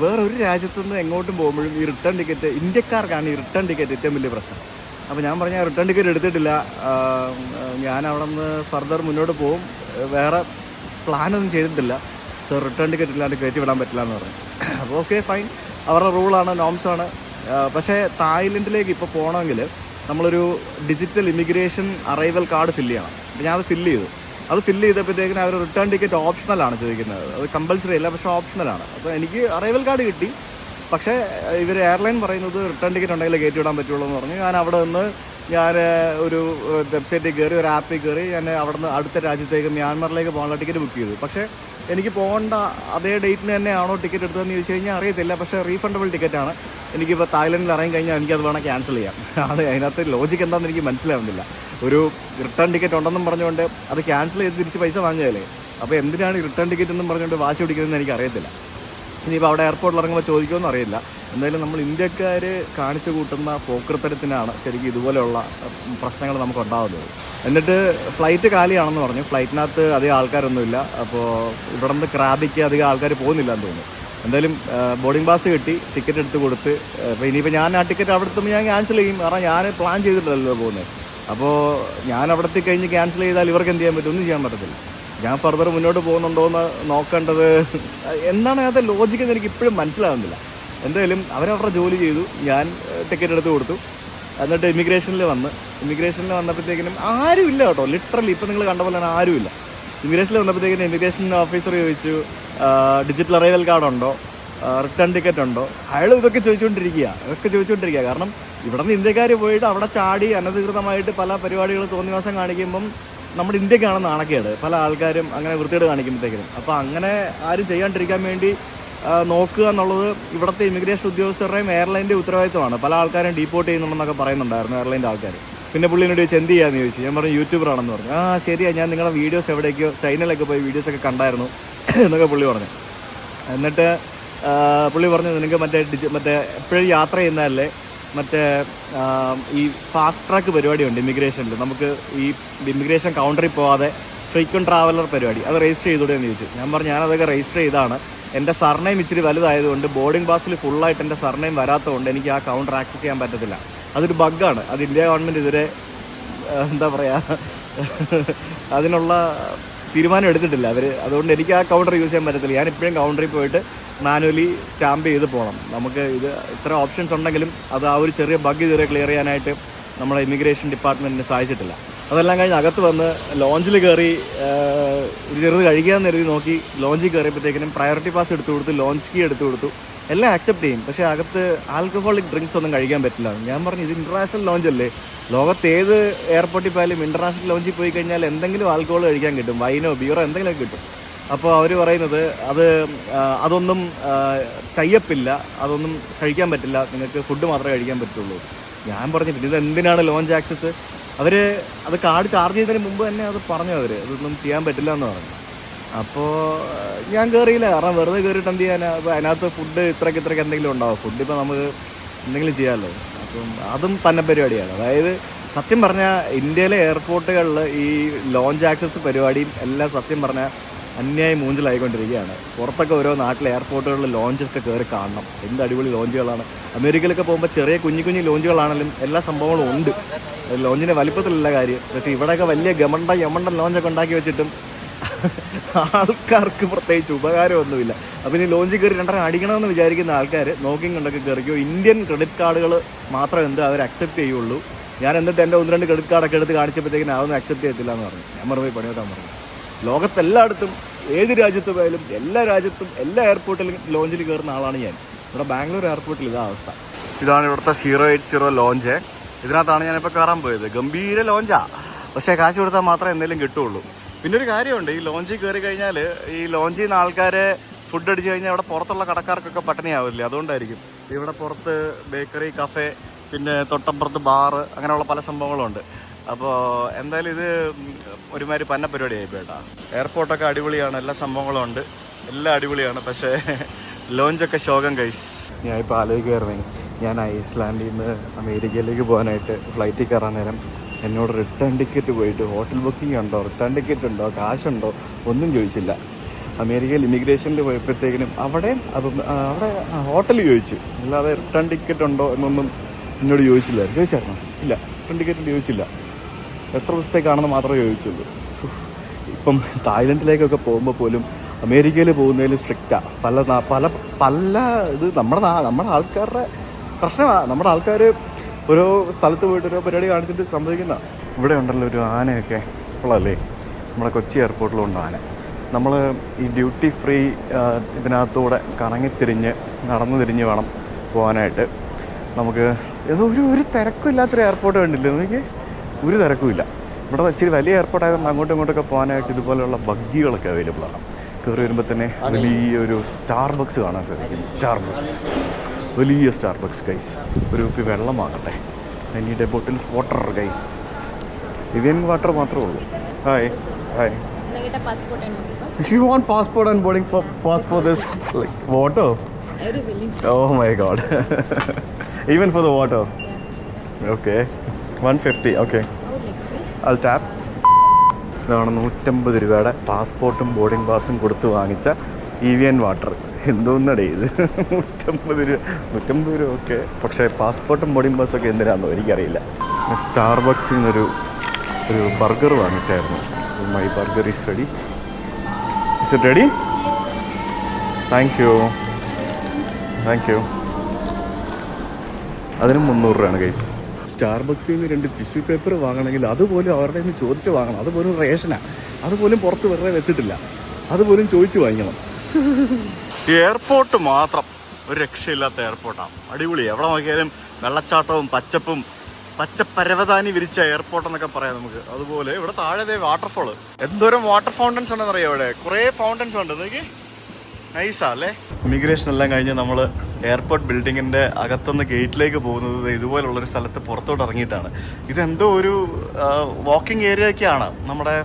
വേറൊരു രാജ്യത്തുനിന്ന് എങ്ങോട്ടും പോകുമ്പോഴും ഈ റിട്ടേൺ ടിക്കറ്റ്, ഇന്ത്യക്കാർക്കാണ് ഈ റിട്ടേൺ ടിക്കറ്റ് ഏറ്റവും വലിയ പ്രശ്നം. അപ്പോൾ ഞാൻ പറഞ്ഞ റിട്ടേൺ ടിക്കറ്റ് എടുത്തിട്ടില്ല, ഞാൻ അവിടെ നിന്ന് ഫർദർ മുന്നോട്ട് പോകും, വേറെ പ്ലാനൊന്നും ചെയ്തിട്ടില്ല, സർ റിട്ടേൺ ടിക്കറ്റ് ഇല്ലാണ്ട് കയറ്റി വിടാൻ പറ്റില്ല എന്ന് പറഞ്ഞു. അപ്പോൾ ഓക്കെ ഫൈൻ, അവരുടെ റൂളാണ്, നോംസാണ്. പക്ഷേ തായ്ലൻഡിലേക്ക് ഇപ്പോൾ പോകണമെങ്കിൽ നമ്മളൊരു digital immigration arrival card fill ചെയ്യണം. അപ്പോൾ ഞാൻ അത് ഫില്ല് ചെയ്തു. അത് ഫില്ല് ചെയ്തപ്പോഴത്തേക്കിനും അവർ റിട്ടേൺ ടിക്കറ്റ് ഓപ്ഷണലാണ് ചോദിക്കുന്നത്, അത് കമ്പൽസറി അല്ല, പക്ഷേ ഓപ്ഷണലാണ്. അപ്പോൾ എനിക്ക് അറൈവൽ കാർഡ് കിട്ടി, പക്ഷേ ഇവർ എയർലൈൻ പറയുന്നത് റിട്ടേൺ ടിക്കറ്റ് ഉണ്ടെങ്കിൽ കയറ്റി വിടാൻ പറ്റുള്ളൂ എന്ന് പറഞ്ഞു. ഞാൻ അവിടെ നിന്ന് ഒരു വെബ്സൈറ്റിൽ കയറി, ഒരു ആപ്പിൽ കയറി, ഞാൻ അവിടെ നിന്ന് അടുത്ത രാജ്യത്തേക്ക് മ്യാൻമറിലേക്ക് പോകാനുള്ള ടിക്കറ്റ് ബുക്ക് ചെയ്തു. പക്ഷേ എനിക്ക് പോകേണ്ട അതേ ഡേറ്റിന് തന്നെയാണോ ടിക്കറ്റ് എടുത്തതെന്ന് ചോദിച്ചു കഴിഞ്ഞാൽ അറിയത്തില്ല. പക്ഷേ റീഫണ്ടബിൾ ടിക്കറ്റാണ്. എനിക്കിപ്പോൾ തായ്ലൻഡിൽ ഇറങ്ങി കഴിഞ്ഞാൽ എനിക്കത് വേണം ക്യാൻസൽ ചെയ്യാം. അത് അതിനകത്ത് ലോജിക്ക് എന്താണെന്ന് എനിക്ക് മനസ്സിലാവുന്നില്ല. ഒരു റിട്ടേൺ ടിക്കറ്റ് ഉണ്ടെന്നും പറഞ്ഞുകൊണ്ട് അത് ക്യാൻസൽ ചെയ്ത് തിരിച്ച് പൈസ വാങ്ങിയതല്ലേ. അപ്പോൾ എന്തിനാണ് ഈ റിട്ടേൺ ടിക്കറ്റ് എന്നും പറഞ്ഞുകൊണ്ട് വാശി പിടിക്കുന്നതെന്ന് എനിക്ക് അറിയത്തില്ല. ഇനിയിപ്പോൾ അവിടെ എയർപോർട്ടിൽ ഇറങ്ങുമ്പോൾ ചോദിക്കുമെന്ന് അറിയില്ല. എന്തായാലും നമ്മൾ ഇന്ത്യക്കാർ കാണിച്ചു കൂട്ടുന്ന പോക്കൃത്തരത്തിനാണ് ശരിക്കും ഇതുപോലെയുള്ള പ്രശ്നങ്ങൾ നമുക്ക് ഉണ്ടാകുന്നത്. എന്നിട്ട് ഫ്ലൈറ്റ് കാലിയാണെന്ന് പറഞ്ഞു. ഫ്ലൈറ്റിനകത്ത് അധികം ആൾക്കാരൊന്നുമില്ല. അപ്പോൾ ഇവിടെ നിന്ന് ക്രാബിക്ക് അധികം ആൾക്കാർ പോകുന്നില്ല എന്ന് തോന്നുന്നു. എന്തായാലും ബോർഡിംഗ് പാസ് കിട്ടി, ടിക്കറ്റ് എടുത്ത് കൊടുത്ത്. അപ്പോൾ ഇനിയിപ്പോൾ ഞാൻ ആ ടിക്കറ്റ് അവിടെ എത്തുമ്പോൾ ഞാൻ ക്യാൻസൽ ചെയ്യും, കാരണം ഞാൻ പ്ലാൻ ചെയ്തിട്ടല്ലോ പോകുന്നത്. അപ്പോൾ ഞാൻ അവിടെ എത്തിക്കഴിഞ്ഞ് ക്യാൻസൽ ചെയ്താൽ ഇവർക്ക് എന്ത് ചെയ്യാൻ പറ്റും? ഒന്നും ചെയ്യാൻ പറ്റത്തില്ല. ഞാൻ ഫർദർ മുന്നോട്ട് പോകുന്നുണ്ടോ എന്ന് നോക്കേണ്ടത് എന്താണ് അതിനകത്ത് ലോജിക്ക് എന്ന് എനിക്ക് ഇപ്പോഴും മനസ്സിലാകുന്നില്ല. എന്തായാലും അവരവരുടെ ജോലി ചെയ്തു, ഞാൻ ടിക്കറ്റ് എടുത്ത് കൊടുത്തു. എന്നിട്ട് ഇമിഗ്രേഷനിൽ വന്നപ്പോഴത്തേക്കിനും ആരുമില്ല കേട്ടോ, ലിറ്ററലി ഇപ്പോൾ നിങ്ങൾ കണ്ട പോലെ തന്നെ ആരുമില്ല. ഇമിഗ്രേഷനിൽ വന്നപ്പോഴത്തേക്കിനും ഇമിഗ്രേഷൻ ഓഫീസർ ചോദിച്ചു, ഡിജിറ്റൽ അറൈവൽ കാർഡ് ഉണ്ടോ, റിട്ടേൺ ടിക്കറ്റ് ഉണ്ടോ. അയാൾ ഇതൊക്കെ ചോദിച്ചുകൊണ്ടിരിക്കുക. കാരണം ഇവിടെ നിന്ന് ഇന്ത്യക്കാർ പോയിട്ട് അവിടെ ചാടി അനധികൃതമായിട്ട് പല പരിപാടികൾ തോന്നിവാസം കാണിക്കുമ്പം നമ്മുടെ ഇന്ത്യക്കാണ് നാണക്കേട്. പല ആൾക്കാരും അങ്ങനെ വൃത്തികേട് കാണിക്കുമ്പോഴത്തേക്കിനും. അപ്പോൾ അങ്ങനെ ആരും ചെയ്യാണ്ടിരിക്കാൻ വേണ്ടി നോക്കുക എന്നുള്ളത് ഇവിടുത്തെ ഇമിഗ്രേഷൻ ഉദ്യോഗസ്ഥരുടെയും എയർലൈൻ്റെ ഉത്തരവാദിത്തമാണ്. പല ആൾക്കാരും ഡീപ്പോർട്ട് ചെയ്യുന്നുണ്ടെന്നൊക്കെ പറയുന്നുണ്ടായിരുന്നു എയർലൈൻ്റെ ആൾക്കാർ. പിന്നെ പുള്ളിനോട് ചോദിച്ചു എന്ത് ചെയ്യാന്ന് ചോദിച്ചു. ഞാൻ പറഞ്ഞു യൂട്യൂബറാണെന്ന് പറഞ്ഞു. ശരിയാ, ഞാൻ നിങ്ങളുടെ വീഡിയോസ് എവിടേക്കോ ചൈനയിലൊക്കെ പോയി വീഡിയോസൊക്കെ കണ്ടായിരുന്നു എന്നൊക്കെ പുള്ളി പറഞ്ഞു. എന്നിട്ട് പുള്ളി പറഞ്ഞു, നിനക്ക് മറ്റേ എപ്പോഴും യാത്ര ചെയ്യുന്നതല്ലേ, മറ്റേ ഈ ഫാസ്റ്റ് ട്രാക്ക് പരിപാടിയുണ്ട് ഇമിഗ്രേഷനിൽ. നമുക്ക് ഈ ഇമിഗ്രേഷൻ കൗണ്ടറിൽ പോകാതെ ഫ്രീക്വൻറ്റ് ട്രാവലർ പരിപാടി, അത് രജിസ്റ്റർ ചെയ്തൂടെ എന്ന് ചോദിച്ചു. ഞാൻ പറഞ്ഞു ഞാനതൊക്കെ രജിസ്റ്റർ ചെയ്താണ്. എൻ്റെ സർനെയിം ഇച്ചിരി വലുതായതുകൊണ്ട് ബോർഡിംഗ് പാസിൽ ഫുള്ളായിട്ട് എൻ്റെ സർനെയിം വരാത്തതുകൊണ്ട് എനിക്ക് ആ കൗണ്ടർ ആക്സസ് ചെയ്യാൻ പറ്റത്തില്ല. അതൊരു ബഗ്ഗാണ്. അത് ഇന്ത്യ ഗവൺമെൻറ് ഇതുവരെ എന്താ പറയുക, അതിനുള്ള തീരുമാനം എടുത്തിട്ടില്ല അവർ. അതുകൊണ്ട് എനിക്ക് ആ കൗണ്ടർ യൂസ് ചെയ്യാൻ പറ്റത്തില്ല. ഞാൻ ഇപ്പോഴും കൗണ്ടറിൽ പോയിട്ട് മാനുവലി സ്റ്റാമ്പ് ചെയ്ത് പോകണം. നമുക്ക് ഇത്ര ഓപ്ഷൻസ് ഉണ്ടെങ്കിലും അത് ആ ഒരു ചെറിയ ബഗ് ഇതുവരെ ക്ലിയർ ചെയ്യാനായിട്ട് നമ്മുടെ ഇമിഗ്രേഷൻ ഡിപ്പാർട്ട്മെൻറ്റിന് സാധിച്ചിട്ടില്ല. അതെല്ലാം കഴിഞ്ഞ് അകത്ത് വന്ന് ലോഞ്ചിൽ കയറി ഒരു ചെറുത് കഴിക്കാമെന്ന് കരുതി നോക്കി. ലോഞ്ചിൽ കയറിയപ്പോഴത്തേക്കിനും പ്രയോറിറ്റി പാസ് എടുത്തു കൊടുത്തു, ലോഞ്ച് കീ എടുത്തു കൊടുത്തു. എല്ലാം ആക്സെപ്റ്റ് ചെയ്യും, പക്ഷേ അകത്ത് ആൽക്കഹോളിക് ഡ്രിങ്ക്സ് ഒന്നും കഴിക്കാൻ പറ്റില്ല. ഞാൻ പറഞ്ഞു ഇത് ഇൻ്റർനാഷണൽ ലോഞ്ചല്ലേ, ലോകത്ത് ഏത് എയർപോർട്ടിൽ പോയാലും ഇൻ്റർനാഷണൽ ലോഞ്ചിൽ പോയി കഴിഞ്ഞാൽ എന്തെങ്കിലും ആൽക്കഹോൾ കഴിക്കാൻ കിട്ടും, വൈനോ ബിയറോ എന്തെങ്കിലുമൊക്കെ കിട്ടും. അപ്പോൾ അവർ പറയുന്നത് അതൊന്നും ടൈപ്പില്ല, അതൊന്നും കഴിക്കാൻ പറ്റില്ല, നിങ്ങൾക്ക് ഫുഡ് മാത്രമേ കഴിക്കാൻ പറ്റുള്ളൂ. ഞാൻ പറഞ്ഞു പിന്നെ ഇത് എന്തിനാണ് ലോഞ്ച് ആക്സസ്? അവർ അത് കാർഡ് ചാർജ് ചെയ്തതിന് മുമ്പ് തന്നെ അത് പറഞ്ഞു, അതൊന്നും ചെയ്യാൻ പറ്റില്ല എന്ന് പറഞ്ഞു. അപ്പോൾ ഞാൻ കയറിയില്ല, കാരണം വെറുതെ കയറിയിട്ട് എന്ത് ചെയ്യാനാ? അപ്പോൾ അതിനകത്ത് ഫുഡ് ഇത്രയ്ക്ക് എന്തെങ്കിലും ഉണ്ടാവും. ഫുഡ് ഇപ്പോൾ നമുക്ക് എന്തെങ്കിലും ചെയ്യാമല്ലോ. അപ്പം അതും തന്നെ പരിപാടിയാണ്. അതായത് സത്യം പറഞ്ഞാൽ ഇന്ത്യയിലെ എയർപോർട്ടുകളിൽ ഈ ലോഞ്ച് ആക്സസ് പരിപാടിയും എല്ലാം സത്യം പറഞ്ഞാൽ അന്യായി മൂഞ്ചലായിക്കൊണ്ടിരിക്കുകയാണ്. പുറത്തൊക്കെ ഓരോ നാട്ടിലെ എയർപോർട്ടുകളിൽ ലോഞ്ചൊക്കെ കയറി കാണണം, എന്ത് അടിപൊളി ലോഞ്ചുകളാണ്. അമേരിക്കയിലൊക്കെ പോകുമ്പോൾ ചെറിയ കുഞ്ഞു ലോഞ്ചുകളാണെങ്കിലും എല്ലാ സംഭവങ്ങളും ഉണ്ട്. ലോഞ്ചിൻ്റെ വലിപ്പത്തിലുള്ള കാര്യം. പക്ഷേ ഇവിടെയൊക്കെ വലിയ യമണ്ടൻ ലോഞ്ചൊക്കെ ഉണ്ടാക്കി വെച്ചിട്ടും ആൾക്കാർക്ക് പ്രത്യേകിച്ച് ഉപകാരമൊന്നുമില്ല. അപ്പോൾ ഇനി ലോഞ്ചിൽ കയറി 2 അടിക്കണമെന്ന് വിചാരിക്കുന്ന ആൾക്കാർ നോക്കിയും കണ്ടൊക്കെ കയറിക്കോ. ഇന്ത്യൻ ക്രെഡിറ്റ് കാർഡുകൾ മാത്രം അവർ അക്സെപ്റ്റ് ചെയ്യുള്ളൂ. ഞാൻ എന്നിട്ട് എൻ്റെ 1-2 ക്രെഡിറ്റ് കാർഡൊക്കെ എടുത്ത് കാണിച്ചപ്പോഴത്തേക്കിനും അതൊന്നും അക്സെപ്റ്റ് ചെയ്യത്തില്ല എന്ന് പറഞ്ഞു. ഞാൻ മറുപടി പണിയോട്ടാൻ പറഞ്ഞു. ലോകത്തെല്ലായിടത്തും ഏത് രാജ്യത്ത് പോയാലും എല്ലാ രാജ്യത്തും എല്ലാ എയർപോർട്ടിലും ലോഞ്ചിൽ കയറുന്ന ആളാണ് ഞാൻ. ഇവിടെ ബാംഗ്ലൂർ എയർപോർട്ടിൽ ഇതാ അവസ്ഥ. ഇതാണ് ഇവിടുത്തെ 080 ലോഞ്ച്. ഇതിനകത്താണ് ഞാനിപ്പോൾ കയറാൻ പോയത്. ഗംഭീര ലോഞ്ചാ, പക്ഷേ കാശ് കൊടുത്താൽ മാത്രമേ എന്തെങ്കിലും കിട്ടുള്ളൂ. പിന്നെ ഒരു കാര്യമുണ്ട്, ഈ ലോഞ്ചിൽ കയറി കഴിഞ്ഞാൽ ഈ ലോഞ്ചിൽ നിന്ന് ആൾക്കാരെ ഫുഡ് അടിച്ച് കഴിഞ്ഞാൽ അവിടെ പുറത്തുള്ള കടക്കാർക്കൊക്കെ പട്ടിണിയാവില്ലേ, അതുകൊണ്ടായിരിക്കും. ഇവിടെ പുറത്ത് ബേക്കറി, കഫേ, പിന്നെ തൊട്ടപ്പുറത്ത് ബാറ്, അങ്ങനെയുള്ള പല സംഭവങ്ങളുണ്ട്. അപ്പോൾ എന്തായാലും ഇത് ഒരുമാതിരി പന്ന പരിപാടിയായി കേട്ടോ. എയർപോർട്ടൊക്കെ അടിപൊളിയാണ്, എല്ലാ സംഭവങ്ങളും ഉണ്ട്, എല്ലാം അടിപൊളിയാണ്. പക്ഷേ ലോഞ്ചൊക്കെ ശോകം കൈസ്. ഞാനിപ്പോൾ ആലോചിക്കുമായിരുന്നു, ഞാൻ ഐസ്ലാൻഡിൽ നിന്ന് അമേരിക്കയിലേക്ക് പോകാനായിട്ട് ഫ്ലൈറ്റിൽ കയറാൻ നേരം എന്നോട് റിട്ടേൺ ടിക്കറ്റ് പോയിട്ട് ഹോട്ടൽ ബുക്കിംഗ് ഉണ്ടോ, റിട്ടേൺ ടിക്കറ്റ് ഉണ്ടോ, കാശുണ്ടോ ഒന്നും ചോദിച്ചില്ല. അമേരിക്കയിൽ ഇമിഗ്രേഷനിൽ പോയപ്പോഴത്തേക്കിനും അവിടെ ഹോട്ടൽ ചോദിച്ചു, അല്ലാതെ റിട്ടേൺ ടിക്കറ്റ് ഉണ്ടോ എന്നൊന്നും എന്നോട് ചോദിച്ചില്ല. ചോദിച്ചായിരുന്നോ? ഇല്ല, റിട്ടേൺ ടിക്കറ്റ് ചോദിച്ചില്ല. എത്ര ദിവസത്തേക്കാണെന്ന് മാത്രമേ ചോദിച്ചുള്ളൂ. ഇപ്പം തായ്ലൻഡിലേക്കൊക്കെ പോകുമ്പോൾ പോലും അമേരിക്കയിൽ പോകുന്നതിൽ സ്ട്രിക്റ്റാണ്. പല ഇത് നമ്മുടെ ആൾക്കാരുടെ പ്രശ്നമാണ്. നമ്മുടെ ആൾക്കാർ ഓരോ സ്ഥലത്ത് പോയിട്ട് ഓരോ പരിപാടി കാണിച്ചിട്ട് സംഭവിക്കുന്ന. ഇവിടെ ഉണ്ടല്ലോ ഒരു ആനയൊക്കെ ഉള്ളതല്ലേ, നമ്മുടെ കൊച്ചി എയർപോർട്ടിലുണ്ട് ആന. നമ്മൾ ഈ ഡ്യൂട്ടി ഫ്രീ ഇതിനകത്തൂടെ നടന്നു തിരിഞ്ഞ് വേണം പോകാനായിട്ട്. നമുക്ക് ഒരു തിരക്കില്ലാത്തൊരു എയർപോർട്ട് കണ്ടില്ലേ, എനിക്ക് ഒരു തിരക്കുമില്ല. ഇവിടെ ഇച്ചിരി വലിയ എയർപോർട്ട് ആയതുകൊണ്ട് അങ്ങോട്ടും ഇങ്ങോട്ടൊക്കെ പോകാനായിട്ട് ഇതുപോലെയുള്ള ബഗ്ഗികളൊക്കെ അവൈലബിൾ ആണ്. കയറി വരുമ്പോൾ തന്നെ വലിയൊരു സ്റ്റാർബക്സ് കാണാൻ സാധിക്കും. വലിയ സ്റ്റാർബക്സ് ഗൈസ്. ഒരു കുപ്പി വെള്ളം വാങ്ങട്ടെ. I need a bottle of water guys. Evian water മാത്രമേ ഉള്ളൂ. ഹായ്. If you want passport and boarding pass for this like water? Oh my god. Even for the water? Yeah. Okay. 150. Okay. I'll tap. ഇതാണ് 150 രൂപയുടെ പാസ്പോർട്ടും boarding പാസും കൊടുത്ത് വാങ്ങിച്ച Evian water. എന്തോന്നടേ ഇത്, 150 രൂപ ഓക്കെ. പക്ഷേ പാസ്പോർട്ടും ബോർഡിംഗ് പാസൊക്കെ എന്തിനാണെന്നോ എനിക്കറിയില്ല. സ്റ്റാർബക്സിൽ നിന്നൊരു ബർഗർ വാങ്ങിച്ചായിരുന്നു. My burger is ready. Is it ready? Thank you. അതിനും 300 രൂപയാണ് ഗൈസ്. സ്റ്റാർബക്സിൽ നിന്ന് 2 ടിഷ്യൂ പേപ്പർ വാങ്ങണമെങ്കിൽ അതുപോലും അവരുടെ നിന്ന് ചോദിച്ച് വാങ്ങണം. അതുപോലും റേഷനാണ്, അതുപോലും പുറത്ത് വെറുതെ വെച്ചിട്ടില്ല, അതുപോലും ചോദിച്ച് വാങ്ങിക്കണം. എയർപോർട്ട് മാത്രം ഒരു രക്ഷയില്ലാത്ത എയർപോർട്ടാണ്. അടിപൊളി. എവിടെ നോക്കിയാലും വെള്ളച്ചാട്ടവും പച്ചപ്പരവതാനി വിരിച്ച എയർപോർട്ട് എന്നൊക്കെ പറയാം നമുക്ക്. അതുപോലെ ഇവിടെ താഴെ വാട്ടർഫോള്, എന്തോരം വാട്ടർ ഫൗണ്ടൻസ് ഉണ്ടെന്ന് അറിയാം. ഇവിടെ കുറേ ഫൗണ്ടൻസ് ഉണ്ട്. നോക്കി, നൈസാ അല്ലേ? ഇമിഗ്രേഷൻ എല്ലാം കഴിഞ്ഞ് നമ്മൾ എയർപോർട്ട് ബിൽഡിങ്ങിൻ്റെ അകത്തുനിന്ന് ഗേറ്റിലേക്ക് പോകുന്നത് ഇതുപോലുള്ളൊരു സ്ഥലത്ത് പുറത്തോട്ട് ഇറങ്ങിയിട്ടാണ്. ഇതെന്തോ ഒരു വാക്കിംഗ് ഏരിയ ഒക്കെയാണ്. നമ്മുടെ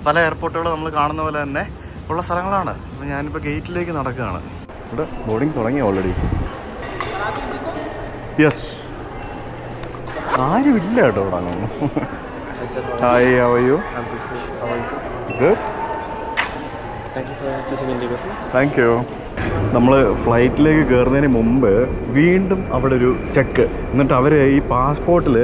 പല എയർപോർട്ടുകൾ നമ്മൾ കാണുന്ന പോലെ തന്നെ ഉള്ള സ്ഥലങ്ങളാണ്. അപ്പോൾ ഞാനിപ്പോൾ ഗേറ്റിലേക്ക് നടക്കുകയാണ്. ഇവിടെ ബോർഡിങ് തുടങ്ങി ഓൾറെഡി. യെസ്, ആരുമില്ല കേട്ടോ ഇവിടെ അങ്ങ്. Hi, how are U? Good. Thank you. നമ്മൾ ഫ്ലൈറ്റിലേക്ക് കയറുന്നതിന് മുമ്പ് വീണ്ടും അവിടെ ഒരു ചെക്ക്. എന്നിട്ട് അവർ ഈ പാസ്പോർട്ടിൽ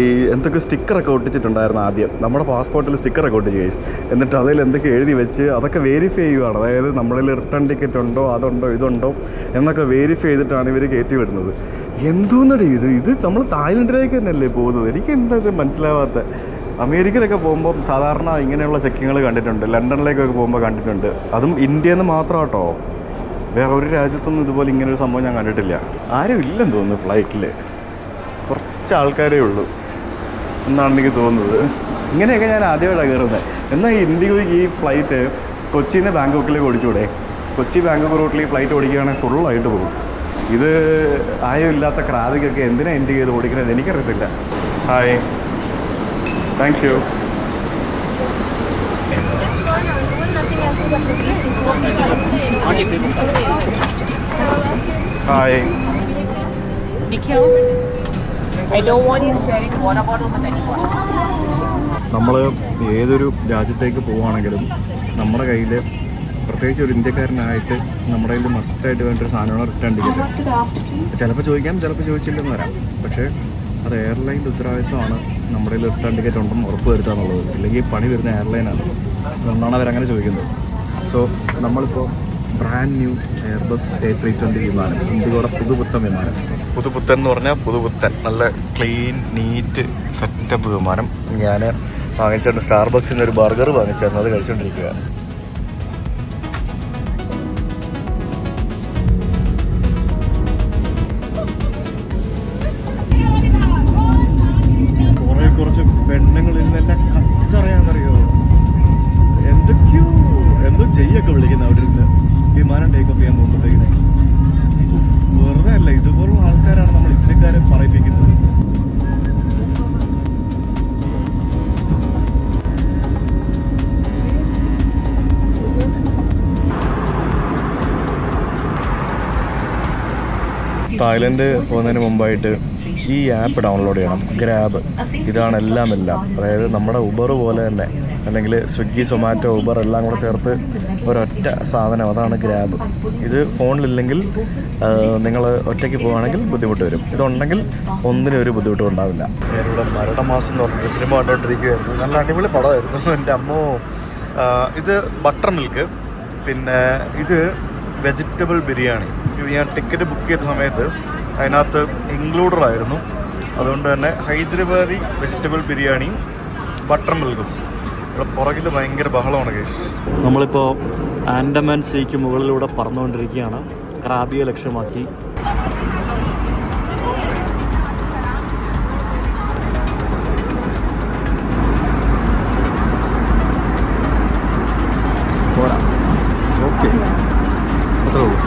ഈ എന്തൊക്കെ സ്റ്റിക്കറൊക്കെ ഒട്ടിച്ചിട്ടുണ്ടായിരുന്നു ആദ്യം. നമ്മുടെ പാസ്പോർട്ടിൽ സ്റ്റിക്കറൊക്കെ ഒട്ടിച്ച് കേസ്. എന്നിട്ട് അതിൽ എന്തൊക്കെ എഴുതി വെച്ച് അതൊക്കെ വെരിഫൈ ചെയ്യുകയാണ്. അതായത് നമ്മളിൽ റിട്ടേൺ ടിക്കറ്റ് ഉണ്ടോ, അതുണ്ടോ, ഇതുണ്ടോ എന്നൊക്കെ വെരിഫൈ ചെയ്തിട്ടാണ് ഇവർ കയറ്റി വിടുന്നത്. എന്തോന്നടി ഇത് നമ്മൾ തായ്ലൻഡിലേക്ക് തന്നെയല്ലേ പോകുന്നത്? എനിക്ക് എന്താ ഇത് മനസ്സിലാവാത്ത. അമേരിക്കയിലൊക്കെ പോകുമ്പോൾ സാധാരണ ഇങ്ങനെയുള്ള ചെക്കിങ്ങൾ കണ്ടിട്ടുണ്ട്, ലണ്ടനിലേക്കൊക്കെ പോകുമ്പോൾ കണ്ടിട്ടുണ്ട്. അതും ഇന്ത്യയിൽ നിന്ന് മാത്രം കേട്ടോ, വേറെ ഒരു രാജ്യത്തൊന്നും ഇതുപോലെ ഇങ്ങനൊരു സംഭവം ഞാൻ കണ്ടിട്ടില്ല. ആരും ഇല്ലെന്ന് തോന്നുന്നു ഫ്ലൈറ്റിൽ, കുറച്ച് ആൾക്കാരേ ഉള്ളൂ എന്നാണ് എനിക്ക് തോന്നുന്നത്. ഇങ്ങനെയൊക്കെ ഞാൻ ആദ്യമായിട്ടാണ് കയറുന്നത്. എന്നാൽ ഇന്ത്യക്ക് ഈ ഫ്ലൈറ്റ് കൊച്ചിയിൽ നിന്ന് ബാങ്കോക്കിലേക്ക് ഓടിച്ചൂടെ? കൊച്ചി ബാങ്കോക്ക് റൂട്ടിൽ ഈ ഫ്ലൈറ്റ് ഓടിക്കുകയാണെങ്കിൽ ഫുള്ളായിട്ട് പോകും. ഇത് ആയമില്ലാത്ത ക്രാതിക്കൊക്കെ എന്തിനാണ് ഇന്ത്യ ചെയ്ത് ഓടിക്കുന്നത് എനിക്കറിയത്തില്ല. Hi, thank you. ഹായ്. നമ്മൾ ഏതൊരു രാജ്യത്തേക്ക് പോവുകയാണെങ്കിലും നമ്മുടെ കയ്യിൽ, പ്രത്യേകിച്ച് ഒരു ഇന്ത്യക്കാരനായിട്ട് നമ്മുടെ കയ്യിൽ മസ്റ്റായിട്ട് വേണ്ട ഒരു സാധനമാണ് റിട്ടേൺ ടിക്കറ്റ്. ചിലപ്പോൾ ചോദിക്കാം, ചിലപ്പോൾ ചോദിച്ചില്ലെന്ന് വരാം. പക്ഷേ അത് എയർലൈൻ്റെ ഉത്തരവാദിത്തമാണ് നമ്മുടെ കയ്യിൽ റിട്ടേൺ ടിക്കറ്റ് ഉണ്ടെന്ന് ഉറപ്പ് വരുത്തുക എന്നുള്ളത്. ഇല്ലെങ്കിൽ പണി വരുന്ന എയർലൈനാണ്. അതുകൊണ്ടാണ് അവരങ്ങനെ ചോദിക്കുന്നത്. സോ നമ്മളിപ്പോൾ ബ്രാൻഡ് ന്യൂ എയർബസ് A320 വിമാനം, ഇന്ത്യയുടെ പുതുപുത്തൻ വിമാനം. പുതുപുത്തൻ എന്ന് പറഞ്ഞാൽ പുതുപുത്തൻ, നല്ല ക്ലീൻ നീറ്റ് സെറ്റപ്പ് വിമാനം. ഞാൻ വാങ്ങിച്ചിട്ടുണ്ട്. സ്റ്റാർബക്സിൽ നിന്ന് ഒരു ബർഗർ വാങ്ങിച്ചായിരുന്നു, അത് കഴിച്ചുകൊണ്ടിരിക്കുക. കുറച്ച് പെണ്ണുങ്ങൾ ഇന്ന് എന്നെ കച്ചറിയാന്നറിയോ, എന്തോ ചെയ്യൊക്കെ വിളിക്കുന്ന അവിടെ ഇരുന്ന് വിമാനം ടേക്ക് ഓഫ് ചെയ്യാൻ പോകുമ്പോഴത്തേക്കിനെ. വെറുതെ അല്ല, ഇതുപോലുള്ള ആൾക്കാരാണ് നമ്മൾ ഇന്ത്യക്കാരെ പറയിപ്പിക്കുന്നത്. തായ്ലൻഡ് പോകുന്നതിന് മുമ്പായിട്ട് ഈ ആപ്പ് ഡൗൺലോഡ് ചെയ്യണം, ഗ്രാബ്. ഇതാണ് എല്ലാം. അതായത് നമ്മുടെ ഉബർ പോലെ തന്നെ, അല്ലെങ്കിൽ സ്വിഗ്ഗി, സൊമാറ്റോ, ഉബർ എല്ലാം കൂടെ ചേർത്ത് ഒരൊറ്റ സാധനം, അതാണ് ഗ്രാബ്. ഇത് ഫോണിലില്ലെങ്കിൽ നിങ്ങൾ ഒറ്റയ്ക്ക് പോവുകയാണെങ്കിൽ ബുദ്ധിമുട്ട് വരും. ഇതുണ്ടെങ്കിൽ ഒന്നിനും ഒരു ബുദ്ധിമുട്ടും ഉണ്ടാവില്ല. ഞാനിവിടെ മരണമാസം എന്ന് പറഞ്ഞൊരു സിനിമ കണ്ടുകൊണ്ടിരിക്കുകയായിരുന്നു. നല്ല അടിപൊളി പടമായിരുന്നു എൻ്റെ അമ്മോ. ഇത് ബട്ടർ മിൽക്ക്, പിന്നെ ഇത് വെജിറ്റബിൾ ബിരിയാണി. ഇത് ഞാൻ ടിക്കറ്റ് ബുക്ക് ചെയ്ത സമയത്ത് അതിനകത്ത് ഇൻക്ലൂഡഡ് ആയിരുന്നു. അതുകൊണ്ട് തന്നെ ഹൈദരാബാദി വെജിറ്റബിൾ ബിരിയാണിയും ബട്ടർ മിൽക്കും. ഇവിടെ പുറകിൽ ഭയങ്കര ബഹളമാണ് കേസ്. നമ്മളിപ്പോൾ ആൻഡമാൻ സീക്ക് മുകളിലൂടെ പറന്നുകൊണ്ടിരിക്കുകയാണ്, ക്രാബിയെ ലക്ഷ്യമാക്കി. ഓക്കെ, അത്രേ ഉള്ളൂ.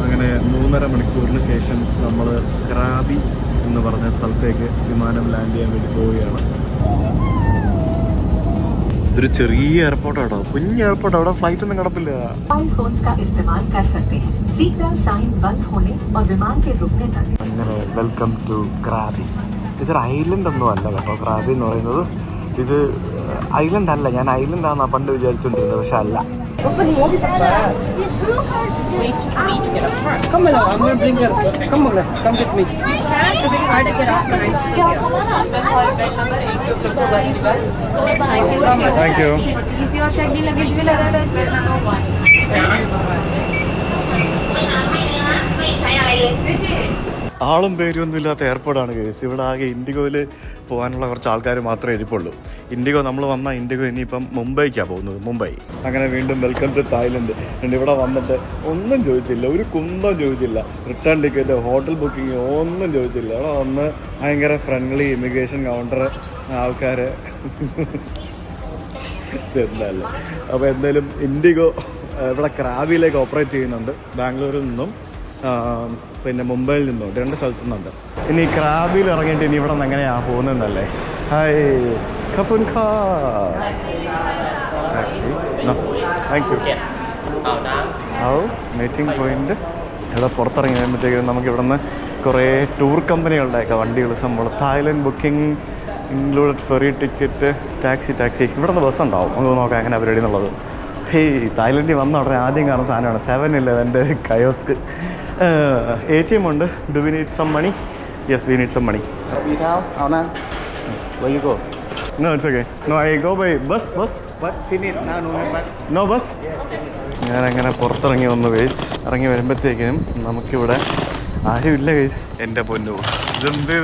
അങ്ങനെ 3.5 മണിക്കൂറിന് ശേഷം നമ്മൾ ക്രാബി എന്ന് പറഞ്ഞ സ്ഥലത്തേക്ക് വിമാനം ലാൻഡ് ചെയ്യാൻ വേണ്ടി പോവുകയാണ്. ഇതൊരു ചെറിയ എയർപോർട്ടാണോ, കുഞ്ഞ് എയർപോർട്ട്. അവിടെ ഫ്ലൈറ്റ് ഒന്നും കിടപ്പില്ല. Welcome to Krabi. ഇതൊരു ഐലൻഡ് ഒന്നും അല്ല കേട്ടോ, ക്രാബി എന്ന് പറയുന്നത്. ഇത് ഐലൻഡ് അല്ല. ഞാൻ ഐലൻഡ് ആണെന്നാ പണ്ട് വിചാരിച്ചോണ്ടിരുന്നത്, പക്ഷെ അല്ല. Come along, I'm going to bring you. Come on, come with me. It's a bit hard to get off the night here. Thank you. Is your check-in luggage will ആളും പേരും ഒന്നും ഇല്ലാത്ത എയർപോർട്ടാണ് case. ഇവിടെ ആകെ ഇൻഡിഗോയിൽ പോകാനുള്ള കുറച്ച് ആൾക്കാർ മാത്രമേ ഇരിപ്പുള്ളൂ. ഇൻഡിഗോ നമ്മൾ വന്ന ഇൻഡിഗോ ഇനിയിപ്പം മുംബൈക്കാണ് പോകുന്നത്, മുംബൈ. അങ്ങനെ വീണ്ടും വെൽക്കം ടു തായ്ലൻഡ്. ഇവിടെ വന്നിട്ട് ഒന്നും ചോദിച്ചില്ല, ഒരു കുന്തം ചോദിച്ചില്ല. റിട്ടേൺ ടിക്കറ്റ്, ഹോട്ടൽ ബുക്കിംഗ് ഒന്നും ചോദിച്ചില്ല. അവിടെ വന്ന് ഭയങ്കര ഫ്രണ്ട്ലി ഇമിഗ്രേഷൻ കൗണ്ടർ ആൾക്കാർ ചെന്നല്ലേ. അപ്പോൾ എന്തായാലും ഇൻഡിഗോ ഇവിടെ ക്രാബിയിലേക്ക് ഓപ്പറേറ്റ് ചെയ്യുന്നുണ്ട്, ബാംഗ്ലൂരിൽ നിന്നും പിന്നെ മുംബൈയിൽ നിന്നും, 2 സ്ഥലത്തു നിന്നുണ്ട്. ഇനി ക്രാബിയിൽ ഇറങ്ങിയിട്ട് ഇനി ഇവിടെ നിന്ന് എങ്ങനെയാണ് പോകുന്നതെന്നല്ലേ. ഹായ് കപ്പുൻ ഖാ. Thank you. Meeting point. ഇവിടെ പുറത്തിറങ്ങി കഴിയുമ്പോഴത്തേക്കും നമുക്ക് ഇവിടെ നിന്ന് കുറേ ടൂർ കമ്പനികളുടെയൊക്കെ വണ്ടികൾ സംഭവം. Thailand booking included, ferry ticket, taxi. ഇവിടെ നിന്ന് ബസ് ഉണ്ടാവും, നമുക്ക് നോക്കാം എങ്ങനെ പരിപാടി എന്നുള്ളത്. ഹേയ്, തായ്ലൻഡിൽ വന്ന ഉടനെ ആദ്യം കാണുന്ന സാധനമാണ് 7-Eleven കയോസ്ക്. ATM ഉണ്ട്. Do we need some money? Yes, we need some money. Where you go? No, it's okay. No, I go by bus. But we need no bus. ഞാനങ്ങനെ പുറത്തിറങ്ങി വന്നു ഗൈസ്. ഇറങ്ങി വരുമ്പോഴത്തേക്കിനും നമുക്കിവിടെ ആരുമില്ല ഗൈസ്. എൻ്റെ പൊന്നു, ഇതെന്ത്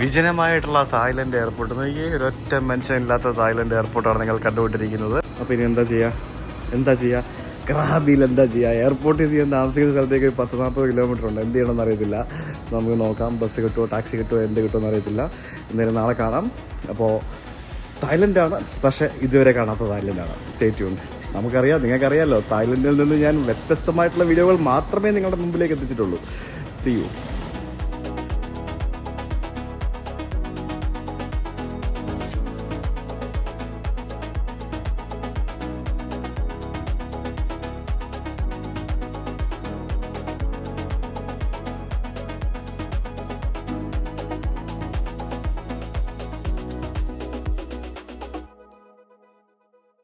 വിജനമായിട്ടുള്ള തായ്ലൻഡ് എയർപോർട്ട്. നോക്കിയേ, ഒരൊറ്റ മനുഷ്യനില്ലാത്ത തായ്ലൻഡ് എയർപോർട്ടാണ് നിങ്ങൾ കണ്ടുകൊണ്ടിരിക്കുന്നത്. അപ്പോൾ ഇനി എന്താ ചെയ്യുക ക്രാബിയിൽ എന്താ ചെയ്യുക? എയർപോർട്ടിൽ ചെയ്യാൻ താമസിക്കുന്ന സ്ഥലത്തേക്ക് 10-40 കിലോമീറ്റർ ഉണ്ട്. എന്ത് ചെയ്യണമെന്ന് അറിയത്തില്ല. നമുക്ക് നോക്കാം, ബസ് കിട്ടുമോ ടാക്സി കിട്ടുമോ എന്ത് കിട്ടുമെന്ന് അറിയത്തില്ല. എന്തായാലും നാളെ കാണാം. അപ്പോൾ തായ്ലൻഡാണ്, പക്ഷേ ഇതുവരെ കാണാത്ത തായ്ലൻഡാണ്. Stay tuned. നമുക്കറിയാം, നിങ്ങൾക്കറിയാമല്ലോ, തായ്ലൻഡിൽ നിന്ന് ഞാൻ വ്യത്യസ്തമായിട്ടുള്ള വീഡിയോകൾ മാത്രമേ നിങ്ങളുടെ മുമ്പിലേക്ക് എത്തിച്ചിട്ടുള്ളൂ. See you.